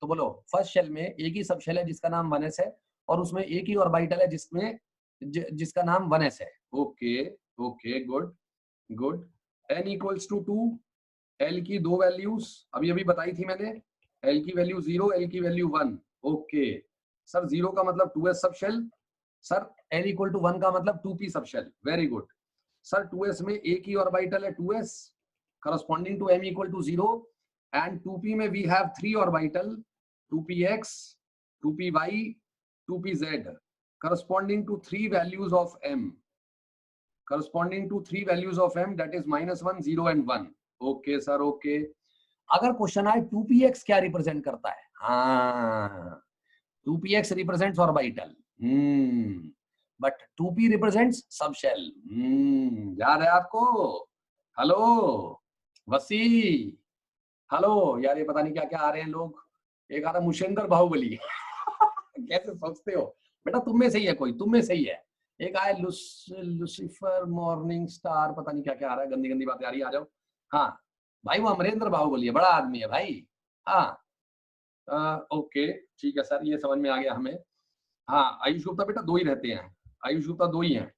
तो बोलो, फर्स्ट शेल में एक ही सब शेल है जिसका नाम 1s है, और उसमें एक ही ऑर्बिटल है जिसका नाम 1s है। Okay okay good good. n equals to 2, l की दो वैल्यूज अभी अभी बताई थी मैंने, l की वैल्यू 0, l की वैल्यू 1। ओके सर 0 का मतलब 2s subshell, sir n equal to 1 का मतलब 2p सब shell, very good. Sir 2s में एक ही ऑर्बिटल है 2s corresponding to m equal to 0, and 2p में we have 3 orbital, 2px, 2py, 2pz corresponding to 3 values of m, corresponding to 3 values of m, that is -1, 0 and 1। Okay sir okay. अगर question आए 2px क्या represent करता है, हाँ 2px represents orbital, but 2p represents subshell, याद है आपको? Hello वसी, हेलो यार, ये पता नहीं क्या क्या आ रहे हैं लोग। एक आ रहा मुशेंद्र बाहुबली। कैसे सोचते हो बेटा, तुम में से ही है कोई, तुम में से ही है। एक आया लुसिफर मॉर्निंग स्टार, पता नहीं क्या क्या आ रहा है, गंदी गंदी बातें आ रही है, आ जाओ। हाँ भाई वो अमरेंद्र बाहुबली है, बड़ा आदमी है भाई। हाँ ओके ठीक है सर, ये समझ में आ गया हमें। हाँ आयुष गुप्ता बेटा 2 ही रहते हैं, आयुष गुप्ता 2 ही हैं।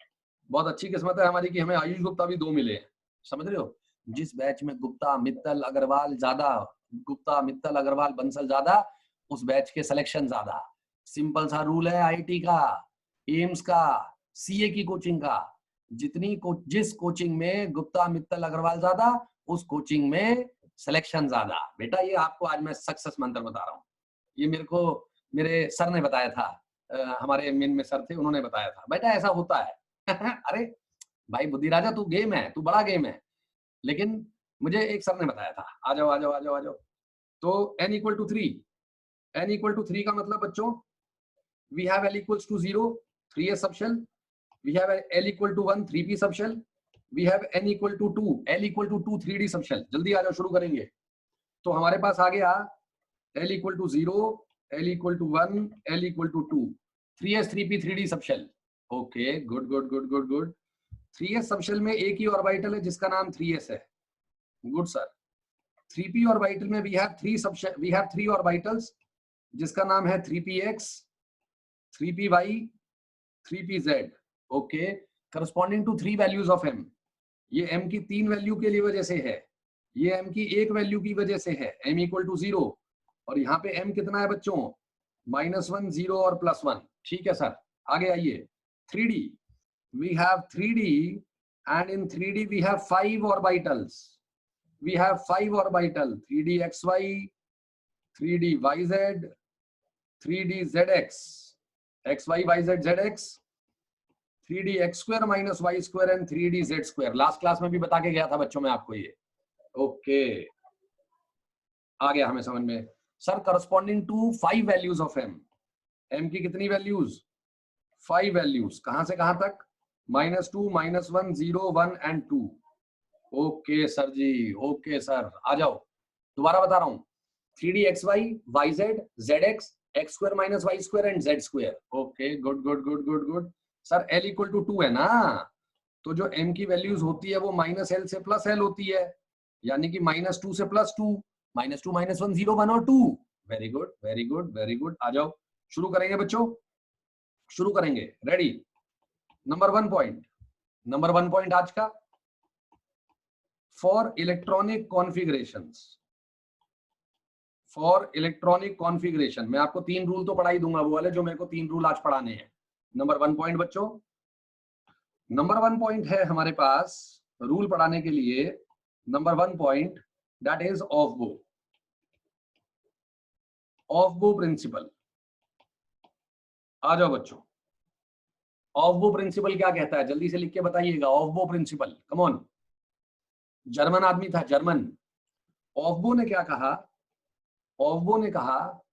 बहुत अच्छी किस्मत है हमारी कि हमें आयुष गुप्ता भी 2 मिले हैं, समझ रहे हो। जिस बैच में गुप्ता मित्तल अग्रवाल ज्यादा, गुप्ता मित्तल अग्रवाल बंसल ज्यादा, उस बैच के सिलेक्शन ज्यादा। सिंपल सा रूल है आईआईटी का, एम्स का, सीए की कोचिंग का, जिस कोचिंग में गुप्ता मित्तल अग्रवाल ज्यादा, उस कोचिंग में सिलेक्शन ज्यादा। बेटा ये आपको आज मैं सक्सेस मंत्र बता रहा हूँ, ये मेरे को मेरे सर ने बताया था, हमारे मेन में सर थे, उन्होंने बताया था बेटा ऐसा होता है। अरे भाई बुद्धि राजा तू गेम है, तू बड़ा गेम है, लेकिन मुझे एक सर ने बताया था। आ जाओ आ जाओ आ जाओ आ जाओ। तो n equal to 3, n equal to 3 का मतलब बच्चों we have l equals to 0 3s subshell, we have l equal to 1 3p subshell, we have n equal to 2 l equal to 2 3d subshell. जल्दी आ जाओ शुरू करेंगे। तो हमारे पास आ गया l equal to 0, l equal to 1, l equal to 2, 3s 3p 3d subshell. Okay good good good good good. 3s subshell में एक ही ऑर्बिटल है जिसका नाम 3s है। Good sir. 3p ऑर्बिटल में वी हैव 3 ऑर्बिटल्स जिसका नाम है 3px, 3py, 3pz। Okay, corresponding to 3 values of m। ये m की 3 वैल्यू के लिए वजह से है, ये m की 1 वैल्यू की वजह से है, m इक्वल टू 0। और यहाँ पे m कितना है बच्चों, -1 0 और +1। ठीक है सर, आगे आइए। 3d, we have 3d and in 3d we have 5 orbitals, we have 5 orbital 3d xy, 3d yz, 3d zx, xy yz zx, 3d x square minus y square and 3d z square। Last class में भी बता के गया था बच्चों मैं आपको ये। ओके आ गया हमें समझ में। Sir corresponding to 5 values of m, m की कितनी वैल्यूज, 5 वैल्यूज, कहां से कहां तक, -2 -1 0 1 एंड 2। ओके सर जी, ओके सर। आ जाओ दोबारा बता रहा हूं, 3d xy yz zx x square minus y square and z square। Okay good good good good good. Sir l equal to 2 है ना, तो जो m की वैल्यूज होती है वो -l से +l होती है, यानी कि -2 से +2, -2 -1 0 1 और 2। Very good very good very good. आ जाओ शुरू करेंगे बच्चों, शुरू करेंगे। Ready. Number 1 point, number 1 point आज का, for electronic configurations, for electronic configuration. मैं आपको 3 रूल तो पढ़ा ही दूंगा, वो वाले जो मेरे को 3 रूल आज पढ़ाने हैं। नंबर 1 पॉइंट बच्चों, नंबर 1 पॉइंट है हमारे पास रूल पढ़ाने के लिए। Number 1 point that is of बो, ऑफ बो प्रिंसिपल। आ जाओ बच्चों, ऑफ बो प्रिंसिपल क्या कहता है, जल्दी से लिख के बताइएगा। ऑफ बो प्रिंसिपल, कम ऑन। जर्मन आदमी था, जर्मन। ऑफ बो ने क्या कहा, ऑफ बो ने कहा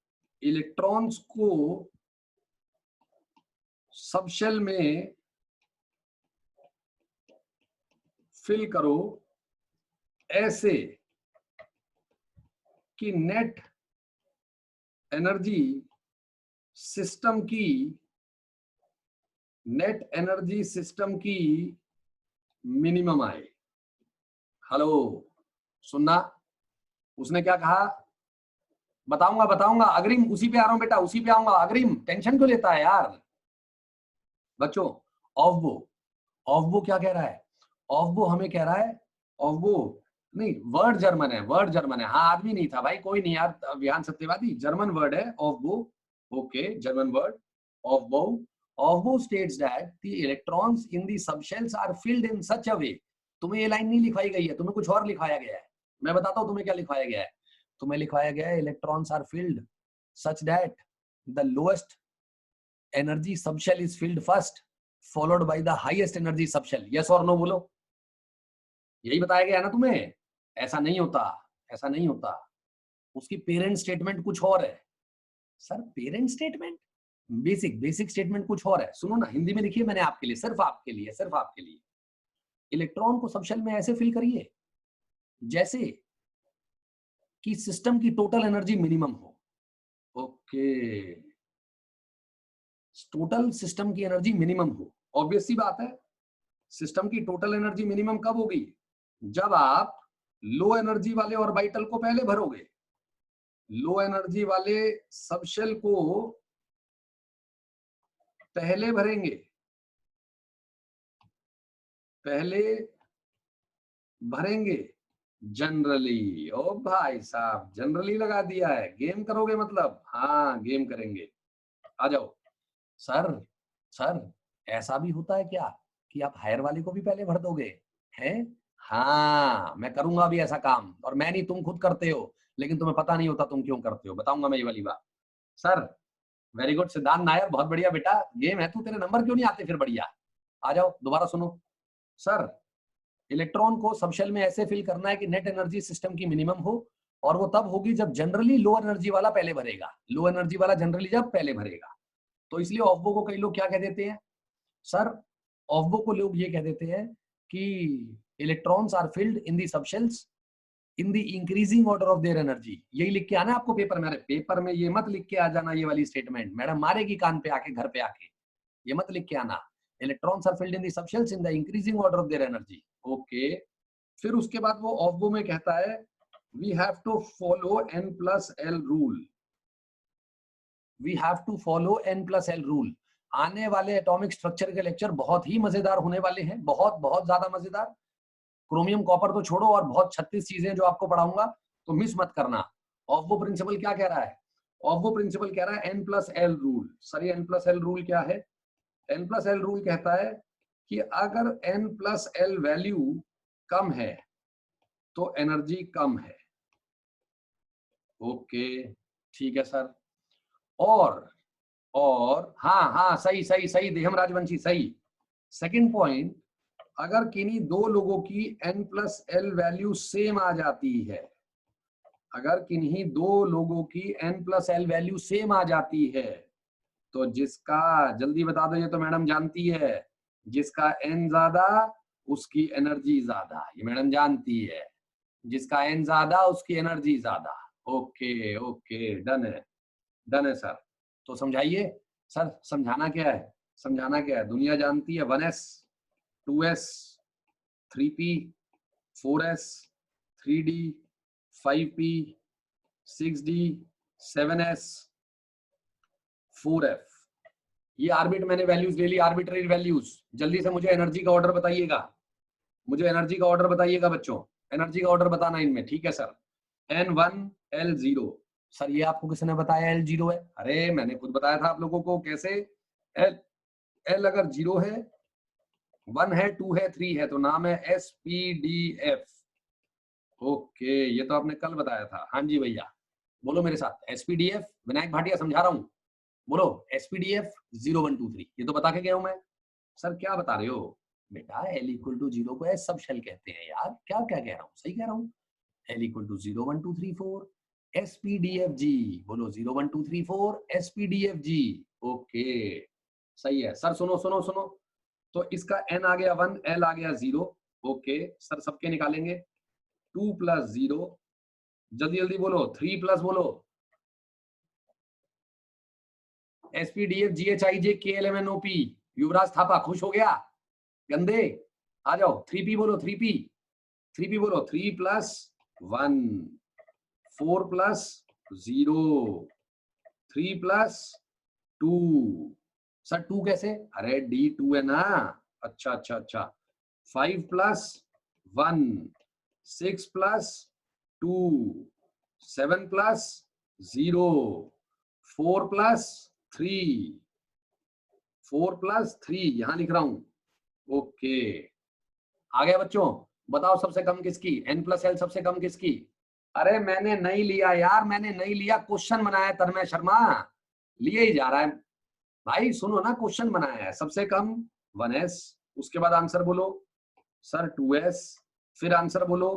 इलेक्ट्रॉन्स को सबशेल में फिल करो ऐसे कि नेट एनर्जी सिस्टम की, नेट एनर्जी सिस्टम की मिनिमम आए। हेलो सुनना, उसने क्या कहा, बताऊंगा बताऊंगा, अग्रिम उसी पे आ रहा हूं बेटा, उसी पे आऊंगा। अग्रिम टेंशन क्यों लेता है यार बच्चों। ऑफ बो, ऑफ बो क्या कह रहा है, ऑफ बो हमें कह रहा है, ऑफ बो नहीं, वर्ड जर्मन है, वर्ड जर्मन है। हाँ आदमी नहीं था भाई, कोई नहीं यार, विहान सत्यवादी, जर्मन वर्ड है aufbau. Okay German word aufbau. Aufbau states that the electrons in the subshells are filled in such a way. तुम्हें ये लाइन नहीं लिखवाई गई है, तुम्हें कुछ और लिखवाया गया है। मैं बताता हूं तुम्हें क्या लिखवाया गया है। तुम्हें लिखवाया गया है electrons are filled such that the lowest energy subshell is filled first followed by the highest energy subshell. Yes और नो बोलो, यही बताया गया ना तुम्हें। ऐसा नहीं होता, ऐसा नहीं होता। उसकी पेरेंट स्टेटमेंट कुछ और है। Sir parent statement, basic basic statement कुछ और है। सुनो ना, हिंदी में लिखिए मैंने आपके लिए, सिर्फ आपके लिए, सिर्फ आपके लिए। इलेक्ट्रॉन को सबशेल में ऐसे फिल करिए जैसे कि सिस्टम की टोटल एनर्जी मिनिमम हो। ओके, टोटल सिस्टम की एनर्जी मिनिमम हो। ऑब्वियस सी बात है, सिस्टम की टोटल एनर्जी मिनिमम कब होगी, जब आप लो एनर्जी वाले ऑर्बिटल को पहले भरोगे, लो एनर्जी वाले सबशेल को पहले भरेंगे, पहले भरेंगे जनरली। ओ भाई साहब जनरली लगा दिया है, गेम करोगे मतलब? हाँ गेम करेंगे, आ जाओ। सर सर ऐसा भी होता है क्या कि आप हायर वाले को भी पहले भर दोगे? हैं? हाँ मैं करूंगा अभी ऐसा काम, और मैं नहीं तुम खुद करते हो, लेकिन तुम्हें पता नहीं होता तुम क्यों करते हो, बताऊंगा मैं ये वाली बात। सर वेरी गुड सिद्धांत नायर, बहुत बढ़िया बेटा, गेम है तू, तेरे नंबर क्यों नहीं आते फिर? बढ़िया, आ जाओ दोबारा सुनो। सर इलेक्ट्रॉन को सब शेल में ऐसे फिल करना है कि नेट एनर्जी सिस्टम की मिनिमम हो, और वो तब होगी जब जनरली लो एनर्जी वाला पहले भरेगा, लो एनर्जी वाला जनरली जब पहले भरेगा। तो इसलिए ऑफबो को कई लोग क्या कह देते हैं सर, ऑफबो को लोग ये कह देते हैं कि electrons are filled in the subshells in the increasing order of their energy. यही लिख के आना आपको पेपर में, पेपर में ये मत लिख के आ जाना ये वाली स्टेटमेंट, मैडम मारेगी कान पे आके, घर पे आके, ये मत लिख के आना। Electrons are filled in the subshells in the increasing order of their energy. Okay, फिर उसके बाद वो ऑफबो में कहता है we have to follow n+l rule, we have to follow n+l rule. आने वाले एटॉमिक स्ट्रक्चर के लेक्चर बहुत ही मजेदार होने वाले हैं, बहुत बहुत ज्यादा मजेदार। क्रोमियम कॉपर तो छोड़ो, और बहुत 36 चीजें जो आपको पढ़ाऊंगा, तो मिस मत करना। ऑफबो प्रिंसिपल क्या कह रहा है? ऑफबो प्रिंसिपल कह रहा है n+l रूल। सर ये n+l रूल क्या है? n+l रूल कहता है कि अगर n+l वैल्यू कम है तो एनर्जी कम है। ओके ठीक है सर। और हाँ हाँ सही सही सही देहम राजवंशी सही। सेकंड पॉइंट, अगर किन्हीं दो लोगों की n+l वैल्यू सेम आ जाती है, अगर किन्हीं दो लोगों की n+l वैल्यू सेम आ जाती है, तो जिसका, जल्दी बता दो, ये तो मैडम जानती है, जिसका n ज्यादा उसकी एनर्जी ज्यादा, ये मैडम जानती है, जिसका n ज्यादा उसकी एनर्जी ज्यादा। ओके ओके डन है सर। तो समझाइए सर, समझाना क्या है? समझाना क्या है? दुनिया जानती है 1s 2s 3p 4s 3d 5p 6d 7s 4f। ये आर्बिट मैंने वैल्यूज ले ली, आर्बिट्ररी वैल्यूज। जल्दी से मुझे एनर्जी का ऑर्डर बताइएगा, मुझे एनर्जी का ऑर्डर बताइएगा बच्चों, एनर्जी का ऑर्डर बताना इनमें, ठीक है सर? n1 l0। सर ये आपको किसने बताया l0 है? अरे मैंने खुद बताया था आप लोगों को। कैसे? l अगर 0 है, 1 है, 2 है, 3 है, तो नाम है SPDF। ओके ये तो आपने कल बताया था। हाँ जी भैया बोलो मेरे साथ, SPDF। विनायक भाटिया समझा रहा हूँ, बोलो SPDF 0 1 2 3। ये तो बता के गया हूं मैं। सर क्या बता रहे हो बेटा? l=0 को एस सब शेल कहते हैं यार, क्या क्या कह रहा हूँ? सही कह रहा हूँ। l=0 1 2 3 4 SPDFG, बोलो 0 1 2 3 4 SPDFG। ओके सही है सर। सुनो सुनो सुनो, तो इसका n आ गया 1, l आ गया 0। ओके सर सबके निकालेंगे। 2 + 0, जल्दी जल्दी बोलो, 3 प्लस बोलो, SPDFGHIJKLMNOP। युवराज थापा खुश हो गया? गंदे आ जाओ। 3p बोलो, 3p 3p बोलो, 3 + 1 4 + 0 3 + 2। सर 2 कैसे? अरे D2 है ना। अच्छा अच्छा अच्छा। 5 + 1 6 + 2 7 + 0 4 + 3 4 + 3 यहां लिख रहा हूं। ओके आ गया बच्चों? बताओ सबसे कम किसकी? n+l सबसे कम किसकी? अरे मैंने नहीं लिया यार, मैंने नहीं लिया, क्वेश्चन बनाया तन्मय शर्मा, लिए ही जा रहा है भाई। सुनो ना, क्वेश्चन बनाया है। सबसे कम 1s, उसके बाद आंसर बोलो सर 2s, फिर आंसर बोलो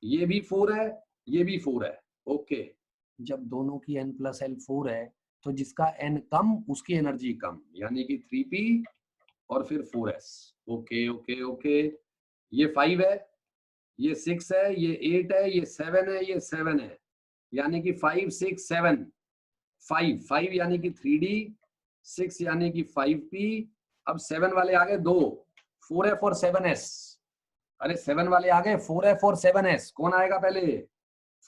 ये भी 4 है, ये भी 4 है। ओके जब दोनों की n+l 4 है, तो जिसका n कम उसकी एनर्जी कम, यानी कि 3p और फिर 4s। ओके ओके ओके, ये 5 है, ये 6 है, ये 8 है, ये 7 है, ये 7 है, यानी कि 5 6 7 5 5 यानी कि 3d 6 यानी कि 5p। अब 7 वाले आ गए दो, 4f और 7s। अरे 7 वाले आ गए 4f और 7s, कौन आएगा पहले?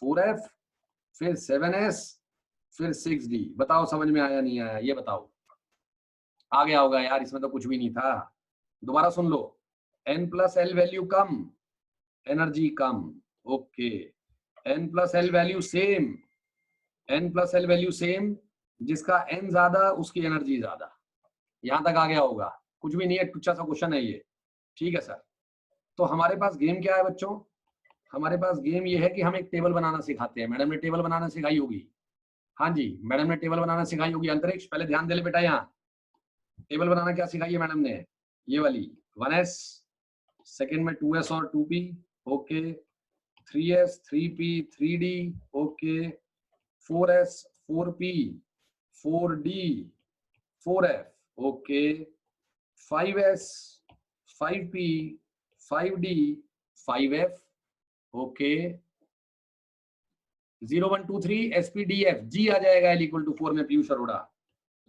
4f फिर 7s फिर 6d। बताओ समझ में आया नहीं आया, ये बताओ। आ गया होगा यार, इसमें तो कुछ भी नहीं था। दोबारा सुन लो, n प्लस एल वैल्यू कम, एनर्जी कम। Okay, n plus l value same, n plus l value same, जिसका n ज्यादा उसकी एनर्जी ज्यादा। यहां तक आ गया होगा, कुछ भी नहीं है, टुच्चा सा क्वेश्चन है ये। ठीक है सर, तो हमारे पास गेम क्या है बच्चों? हमारे पास गेम ये है कि हम एक टेबल बनाना सिखाते हैं। मैडम ने टेबल बनाना सिखाई होगी। हाँ जी, मैडम ने टेबल बनाना सिखाई होगी। अंतरिक्ष, पहले ध्यान दे ले बेटा, यहाँ टेबल बनाना क्या सिखाई है मैडम ने? ये वाली 1s, सेकंड में 2s और 2p, okay, 3s 3p 3d, okay, 4s 4p 4d 4f, okay, 5s 5p 5d 5f, okay, 0 1 2 3 SPDF, जी आ जाएगा L इक्वल टू 4 में पीयूष अरोड़ा।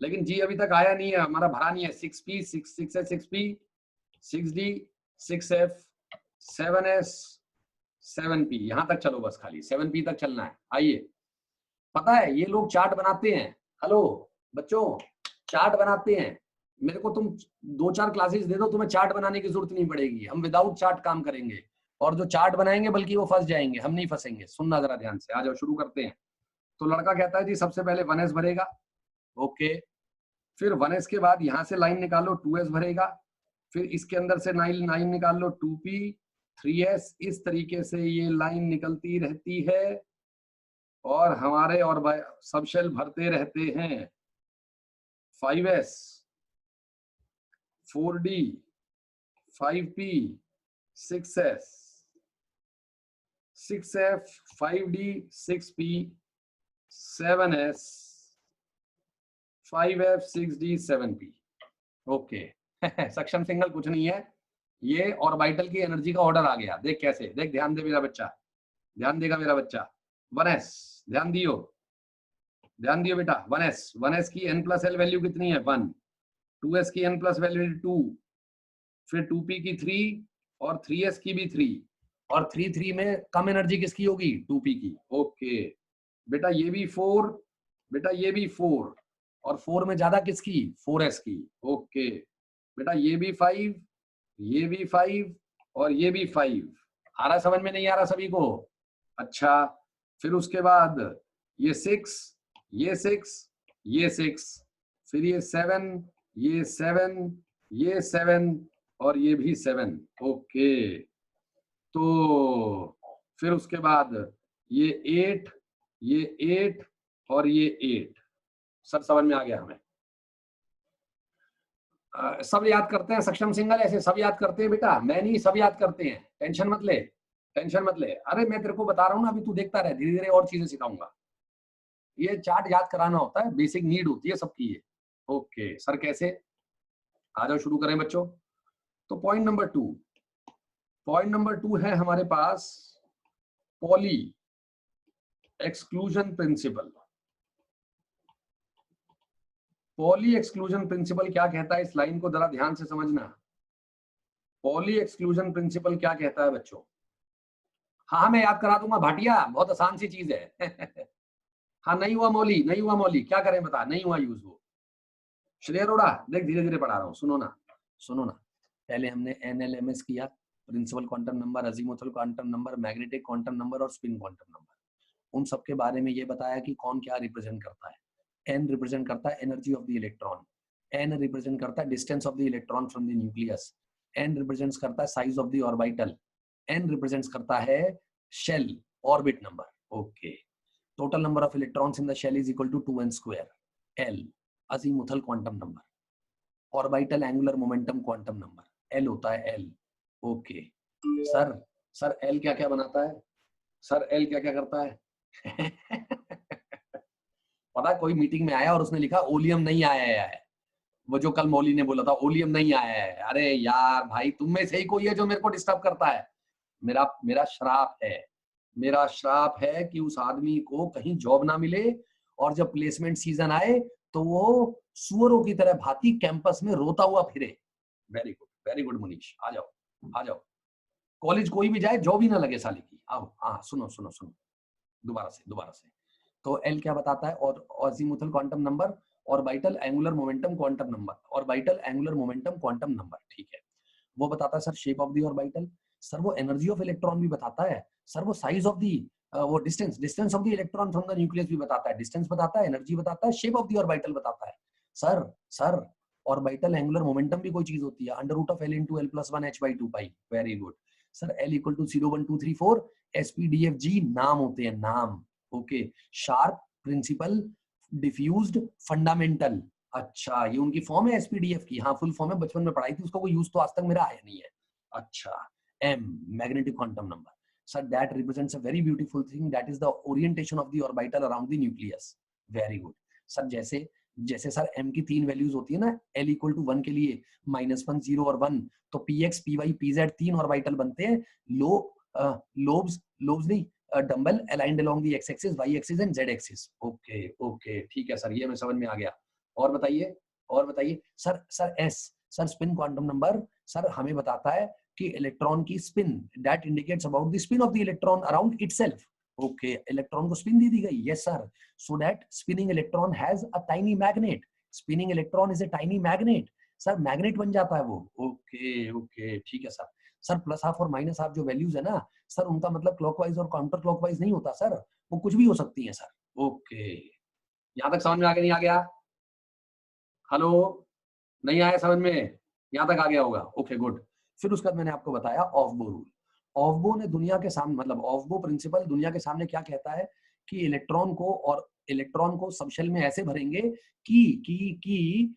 लेकिन जी अभी तक आया नहीं है, हमारा भरा नहीं है। 6p 6s 6p 6d 6f 7s 7p, यहां तक चलो बस, खाली 7p तक चलना है। आइए, पता है ये लोग चार्ट बनाते हैं। हेलो बच्चों, चार्ट बनाते हैं। मेरे को तुम 2-4 क्लासेस दे दो, तुम्हें चार्ट बनाने की जरूरत नहीं पड़ेगी, हम विदाउट चार्ट काम करेंगे। और जो चार्ट बनाएंगे बल्कि वो फंस जाएंगे, हम नहीं फंसेंगे। सुनना जरा ध्यान से, आ जाओ शुरू करते हैं। तो लड़का कहता है जी सबसे पहले 1s भरेगा, ओके, फिर 1s के बाद यहां से लाइन निकालो, 2s भरेगा, फिर इसके अंदर से 9 निकाल लो, 2p 3s, इस तरीके से ये लाइन निकलती रहती है और हमारे और सब शेल भरते रहते हैं। 5s 4d 5p 6s 6f 5d 6p 7s 5f 6d 7p, okay. Suction single कुछ नहीं है, ये ऑर्बिटल की एनर्जी का ऑर्डर आ गया। देख कैसे, देख, ध्यान दे मेरा बच्चा, ध्यान देगा मेरा बच्चा। 1s, ध्यान दियो, ध्यान दियो बेटा। 1s की n प्लस एल वैल्यू कितनी है? 1। 2s की n प्लस वैल्यू 2, फिर 2p की 3 और 3s की भी 3, और 3 में कम एनर्जी किसकी होगी? 2p की, ओके। बेटा ये भी 4, बेटा ये भी 4, और 4 में ज्यादा किसकी? 4s की, ओके। बेटा ये भी 5, ये भी 5 और ये भी 5। आ रहा समझ में? नहीं आ रहा सभी को? अच्छा, फिर उसके बाद ये 6, ये 6, ये 6, फिर ये 7, ये 7, ये 7 और ये भी 7, ओके। तो फिर उसके बाद ये 8, ये 8 और ये 8। सर समझ में आ गया हमें? सब याद करते हैं सक्षम सिंगल, ऐसे सब याद करते हैं बेटा, मैं नहीं, सब याद करते हैं, टेंशन मत ले, टेंशन मत ले। अरे मैं तेरे को बता रहा हूँ ना, अभी तू देखता रहे, धीरे धीरे और चीजें सिखाऊंगा। ये चार्ट याद कराना होता है, बेसिक नीड होती है सबकी ये। ओके सर, कैसे? आ जाओ शुरू करें बच्चों। तो पॉइंट नंबर 2 है हमारे पास Pauli exclusion principle. Pauli exclusion principle क्या कहता है? इस लाइन को जरा ध्यान से समझना। पॉली एक्सक्लूजन प्रिंसिपल क्या कहता है बच्चों? हाँ मैं याद करा दूंगा भाटिया, बहुत आसान सी चीज है। हाँ नहीं हुआ मौली, नहीं हुआ मौली, क्या करें बता, नहीं हुआ यूज वो। श्रेय अरोड़ा, देख धीरे धीरे पढ़ा रहा हूँ, सुनो ना, सुनो ना। पहले हमने NLMS किया, principal quantum number, azimuthal quantum number, magnetic quantum number और स्पिन क्वांटम नंबर। उन सब के बारे में ये बताया कि कौन क्या रिप्रेजेंट करता है। n रिप्रेजेंट करता है energy of the electron, n represent करता है distance of the electron from the nucleus, n represents करता है size of the orbital, n represents करता है shell orbit number, okay. Total number of electrons in the shell is equal to 2n square, l azimuthal quantum number, orbital angular momentum quantum number, l होता है l, okay. Sir l क्या क्या बनाता है? Sir l क्या क्या करता है? पता है, कोई मीटिंग में आया और उसने लिखा ओलियम नहीं आया है, वो जो कल मौली ने बोला था ओलियम नहीं आया है। अरे यार भाई, तुम में से ही कोई है जो मेरे को डिस्टर्ब करता है। मेरा श्राप है, मेरा श्राप है कि उस आदमी को कहीं जॉब ना मिले और जब प्लेसमेंट सीजन आए तो वो सुअरों की तरह भांति कैंपस में रोता हुआ फिरे। वेरी गुड मुनीश, आ जाओ आ जाओ। कॉलेज कोई भी जाए, जॉब ही ना लगे साले की। आओ, हाँ सुनो सुनो सुनो, दोबारा से। तो एल क्या बताता है? और azimuthal quantum number orbital angular momentum quantum number, orbital angular momentum quantum number, ठीक है। वो बताता है sir shape of the orbital, sir वो एनर्जी ऑफ इलेक्ट्रॉन भी बताता है, सर वो साइज ऑफ दी वो distance of the electron from the nucleus भी बताता है, डिस्टेंस बताता है, एनर्जी बताता है, शेप ऑफ द ऑर्बिटल बताता है। सर ऑर्बिटल एंगुलर मोमेंटम भी कोई चीज होती है, under root of L into L plus one h by two pi, very good sir. L equal to 0 1 2 3 4 s p d f g नाम होते हैं, नाम, okay. Sharp, principal, diffused, fundamental, अच्छा ये उनकी फॉर्म है एसपीडीएफ की, हाँ फुल फॉर्म है, बचपन में पढ़ाई थी, उसका कोई यूज तो आज तक मेरा आया नहीं है। अच्छा, m magnetic quantum number, sir that represents a very beautiful thing, that is the orientation of the orbital around the nucleus, very good sir. जैसे जैसे सर एम की 3 वैल्यूज होती है ना, एल इक्वल टू 1 के लिए -1 0 और 1, तो p x p y p z 3 orbital बनते हैं, लोब्स नहीं dumbbell aligned along the x axis, y axis and z axis, okay okay ठीक है सर, ये मैं समझ में आ गया। और बताइए sir S, sir spin quantum number sir हमें बताता है कि इलेक्ट्रॉन की spin, that indicates about the spin off the electron around itself, okay. Electron को स्पिन दी गई, yes sir, so that spinning electron has a tiny magnet, spinning electron is a tiny magnet, sir magnet बन जाता है वो, okay okay ठीक है sir. Sir plus half और minus half जो वैल्यूज है ना सर, उनका मतलब क्लॉकवाइज और काउंटर क्लॉकवाइज नहीं होता सर, वो कुछ भी हो सकती है सर, ओके। यहां तक समझ में आ गया, नहीं आ गया? हेलो, नहीं आया समझ में? यहां तक आ गया होगा, ओके गुड। फिर उसके बाद मैंने आपको बताया ऑफबो रूल। ऑफबो ने दुनिया के सामने, मतलब ऑफबो प्रिंसिपल दुनिया के सामने क्या कहता है कि इलेक्ट्रॉन को सब शेल में ऐसे भरेंगे कि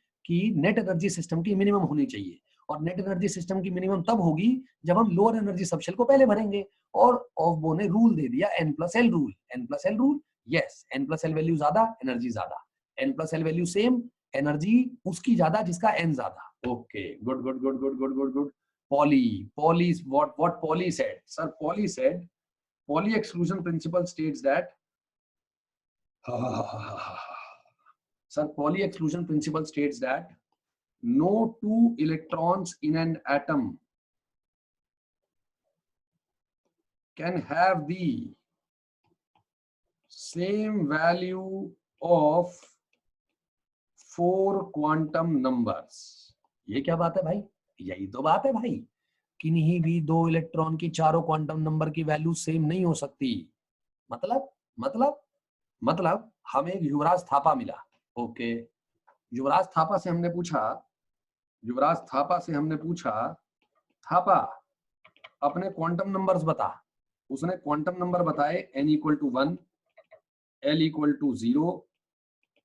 नेट एनर्जी सिस्टम की मिनिमम होनी चाहिए, और नेट एनर्जी सिस्टम की मिनिमम तब होगी जब हम लोअर एनर्जी सब शेल को पहले भरेंगे। और ऑफबो ने रूल दे दिया n+l rule, n+l rule, yes n+l value ज्यादा एनर्जी ज्यादा, n+l वैल्यू सेम एनर्जी उसकी ज्यादा जिसका n ज्यादा, okay good good good good good good good. Pauli, what Pauli said, sir? Pauli said Pauli exclusion principle states that sir, Pauli exclusion principle states that no two electrons in an atom can have the same value of 4 quantum numbers। ये क्या बात है भाई? यही तो बात है भाई, किन्हीं भी 2 इलेक्ट्रॉन की चारों क्वांटम नंबर की वैल्यू सेम नहीं हो सकती। मतलब हमें एक युवराज थापा मिला, ओके। युवराज थापा से हमने पूछा थापा अपने क्वांटम नंबर्स बता। उसने क्वांटम नंबर बताए n equal to 1, l equal to 0,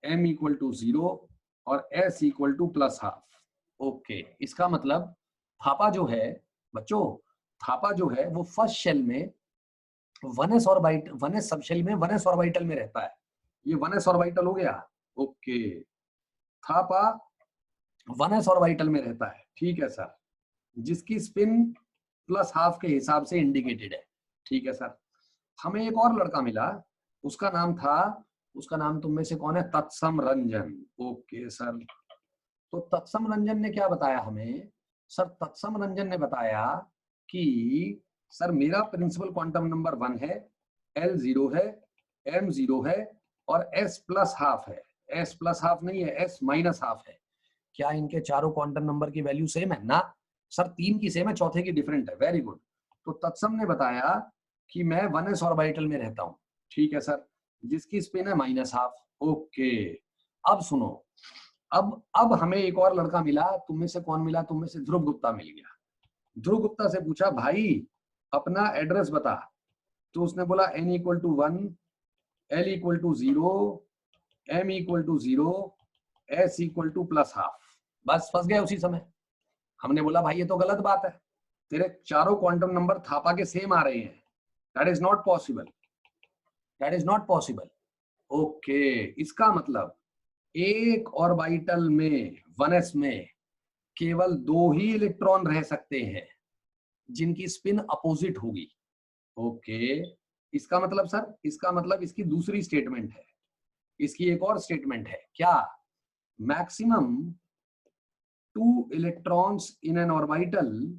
m equal to 0 और s इक्वल टू +½ ओके। इसका मतलब थापा जो है बच्चों, थापा जो है वो फर्स्ट शेल में 1s ऑर्बिटल, 1s सब शेल में 1s ऑर्बिटल में रहता है। ये 1s ऑर्बिटल हो गया, ओके। थापा 1s ऑर्बिटल में रहता है, ठीक है सर, जिसकी स्पिन +½ के हिसाब से इंडिकेटेड है, ठीक है सर। हमें एक और लड़का मिला, उसका नाम तुम में से कौन है? तत्सम रंजन, ओके सर। तो तत्सम रंजन ने क्या बताया हमें? सर तत्सम रंजन ने बताया कि सर मेरा प्रिंसिपल क्वांटम नंबर 1 है, l 0 है, m 0 है और s +½ है, s +½ नहीं है, s -½ है। क्या इनके चारों क्वांटम नंबर की वैल्यू सेम है? ना सर, 3 की सेम है, चौथे की डिफरेंट है, वेरी गुड। तो तत्सम ने बताया कि मैं 1s ऑर्बिटल में रहता हूं, ठीक है सर, जिसकी स्पिन है -½ ओके। अब सुनो, अब हमें एक और लड़का मिला, तुम में से कौन मिला? तुम में से ध्रुव गुप्ता मिल गया। ध्रुव गुप्ता से पूछा भाई अपना एड्रेस बता, तो उसने बोला n equal to 1, l equal to 0, m equal to 0, s equal to +½ बस फंस गए उसी समय। हमने बोला भाई ये तो गलत बात है, तेरे चारों क्वांटम नंबर थापा के सेम आ रहे हैं, that is not possible, okay. इसका मतलब एक ऑर्बिटल में 1s में केवल 2 ही इलेक्ट्रॉन रह सकते हैं जिनकी स्पिन अपोजिट होगी, ओके। इसका मतलब सर, इसका मतलब इसकी दूसरी स्टेटमेंट है, इसकी एक और स्टेटमेंट है, क्या? Maximum 2 electrons in N orbital,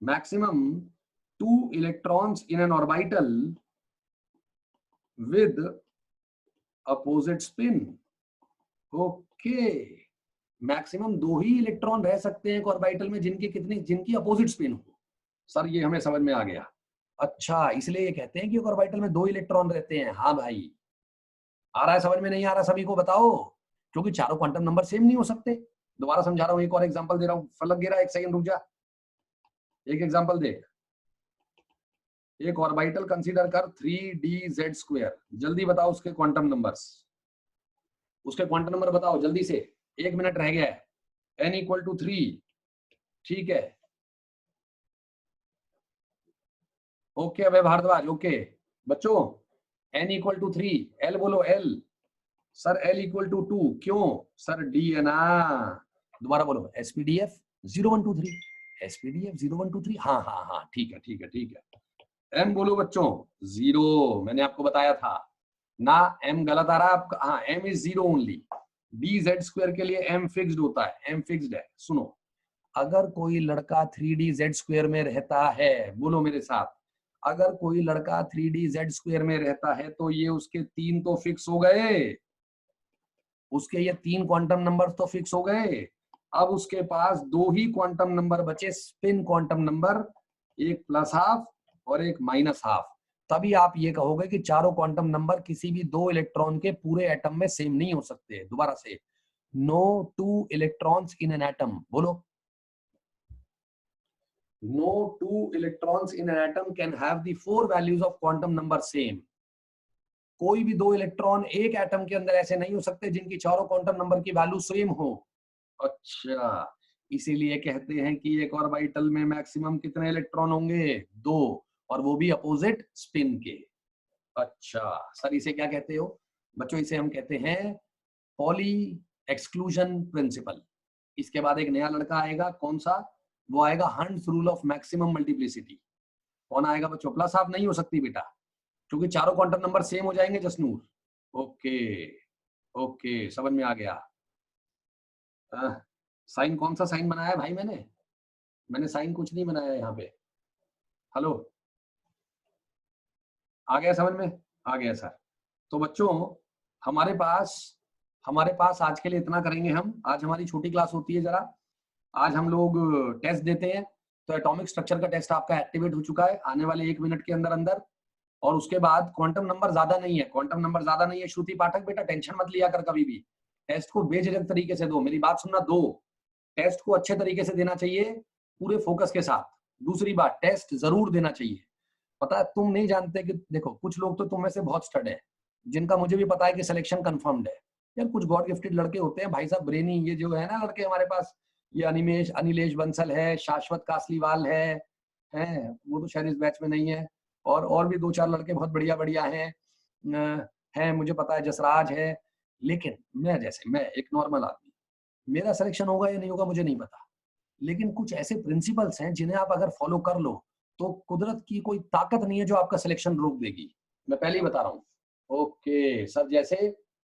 maximum 2 electrons in an orbital with opposite spin. Okay, maximum 2 he electron रह सकते हैं एक ऑर्बिटल में जिनकी अपोजिट स्पिन हो। सर ये हमें समझ में आ गया। अच्छा, इसलिए ये कहते हैं कि एक ऑर्बिटल में 2 इलेक्ट्रॉन रहते हैं। हाँ भाई, आ रहा है समझ में? नहीं आ रहा सभी को बताओ, क्योंकि चारों क्वांटम नंबर सेम नहीं हो सकते। दोबारा समझा रहा हूं, एक और एग्जांपल दे रहा हूं। फलक गिरा, एक सेकंड रुक जा, एक एग्जांपल देख। एक ऑर्बिटल कंसीडर कर 3DZ²। जल्दी बताओ उसके क्वांटम नंबर्स, उसके क्वांटम नंबर बताओ जल्दी से, 1 मिनट रह गया है। n = 3, ठीक है। ओके अबे भारद्वाज, ओके बच्चों, n = 3, l बोलो l। सर l = 2, क्यों सर? d है ना। दोबारा बोलो, SPDF 0123, SPDF 0123। हाँ हाँ हाँ, ठीक है ठीक है ठीक है। m बोलो बच्चों, 0। मैंने आपको बताया था ना, m गलत आ रहा है आपका। हाँ, m इज 0 ओनली। DZ² के लिए m फिक्स्ड होता है, m फिक्स्ड है। सुनो, अगर कोई लड़का 3DZ² में रहता है, बोलो मेरे साथ, अगर कोई लड़का 3DZ² में रहता है तो ये उसके 3 तो फिक्स हो गए, उसके ये 3 क्वांटम नंबर तो फिक्स हो गए। अब उसके पास 2 ही क्वांटम नंबर बचे, स्पिन क्वांटम नंबर, एक +½ और एक -½ तभी आप ये कहोगे कि चारों क्वांटम नंबर किसी भी 2 इलेक्ट्रॉन के पूरे एटम में सेम नहीं हो सकते। दोबारा से, no 2 electrons in an atom, बोलो, no 2 electrons in an atom can have the 4 values of quantum number same। कोई भी 2 इलेक्ट्रॉन एक एटम के अंदर ऐसे नहीं हो सकते जिनकी चारों क्वांटम नंबर की वैल्यू सेम हो। अच्छा, इसीलिए कहते हैं कि एक ऑर्बिटल में मैक्सिमम कितने इलेक्ट्रॉन होंगे? 2, और वो भी अपोजिट स्पिन के। अच्छा सर, इसे क्या कहते हो बच्चों? इसे हम कहते हैं पॉली एक्सक्लूजन प्रिंसिपल। इसके बाद एक नया लड़का आएगा, कौन सा? वो आएगा hunts rule of maximum multiplicity. कौन आएगा बच्चों? +½ नहीं हो सकती बेटा, क्योंकि चारों क्वांटम नंबर सेम हो जाएंगे जसनूर। ओके ओके, समझ में आ गया। साइन कौन सा साइन बनाया है भाई? मैंने साइन कुछ नहीं बनाया यहाँ पे। हेलो, आ गया समझ में? आ गया सर। तो बच्चों, हमारे पास आज के लिए इतना करेंगे हम। आज हमारी छोटी क्लास होती है जरा। आज हम लोग टेस्ट देते हैं। तो एटॉमिक स्ट्रक्चर का टेस्ट आपका एक्टिवेट हो चुका है आने वाले 1 मिनट के अंदर अंदर। और उसके बाद क्वांटम नंबर ज्यादा नहीं है, क्वांटम नंबर ज्यादा नहीं है। श्रुति पाठक बेटा, टेंशन मत लिया कर कभी भी। टेस्ट को बेझिझक तरीके से दो, मेरी बात सुनना, दो टेस्ट को अच्छे तरीके से देना चाहिए, पूरे फोकस के साथ। दूसरी बात, टेस्ट जरूर देना चाहिए। पता है, तुम नहीं जानते कि देखो, कुछ लोग तो तुम में से बहुत स्टड है, जिनका मुझे भी पता है कि सिलेक्शन कंफर्म्ड है। यार कुछ गॉड गिफ्टेड लड़के होते हैं भाई साहब, ब्रेनी, ये जो है ना लड़के हमारे पास, ये अनिलेश बंसल है, शाश्वत कासलीवाल है, वो तो शायद इस बैच में नहीं है। और भी 2-4 लड़के बहुत बढ़िया बढ़िया हैं, मुझे पता है, जसराज है। लेकिन मैं एक नॉर्मल आदमी, मेरा सिलेक्शन होगा या नहीं होगा मुझे नहीं पता। लेकिन कुछ ऐसे प्रिंसिपल्स हैं जिन्हें आप अगर फॉलो कर लो तो कुदरत की कोई ताकत नहीं है जो आपका सिलेक्शन रोक देगी। मैं पहले ही बता रहा हूँ। ओके सर, जैसे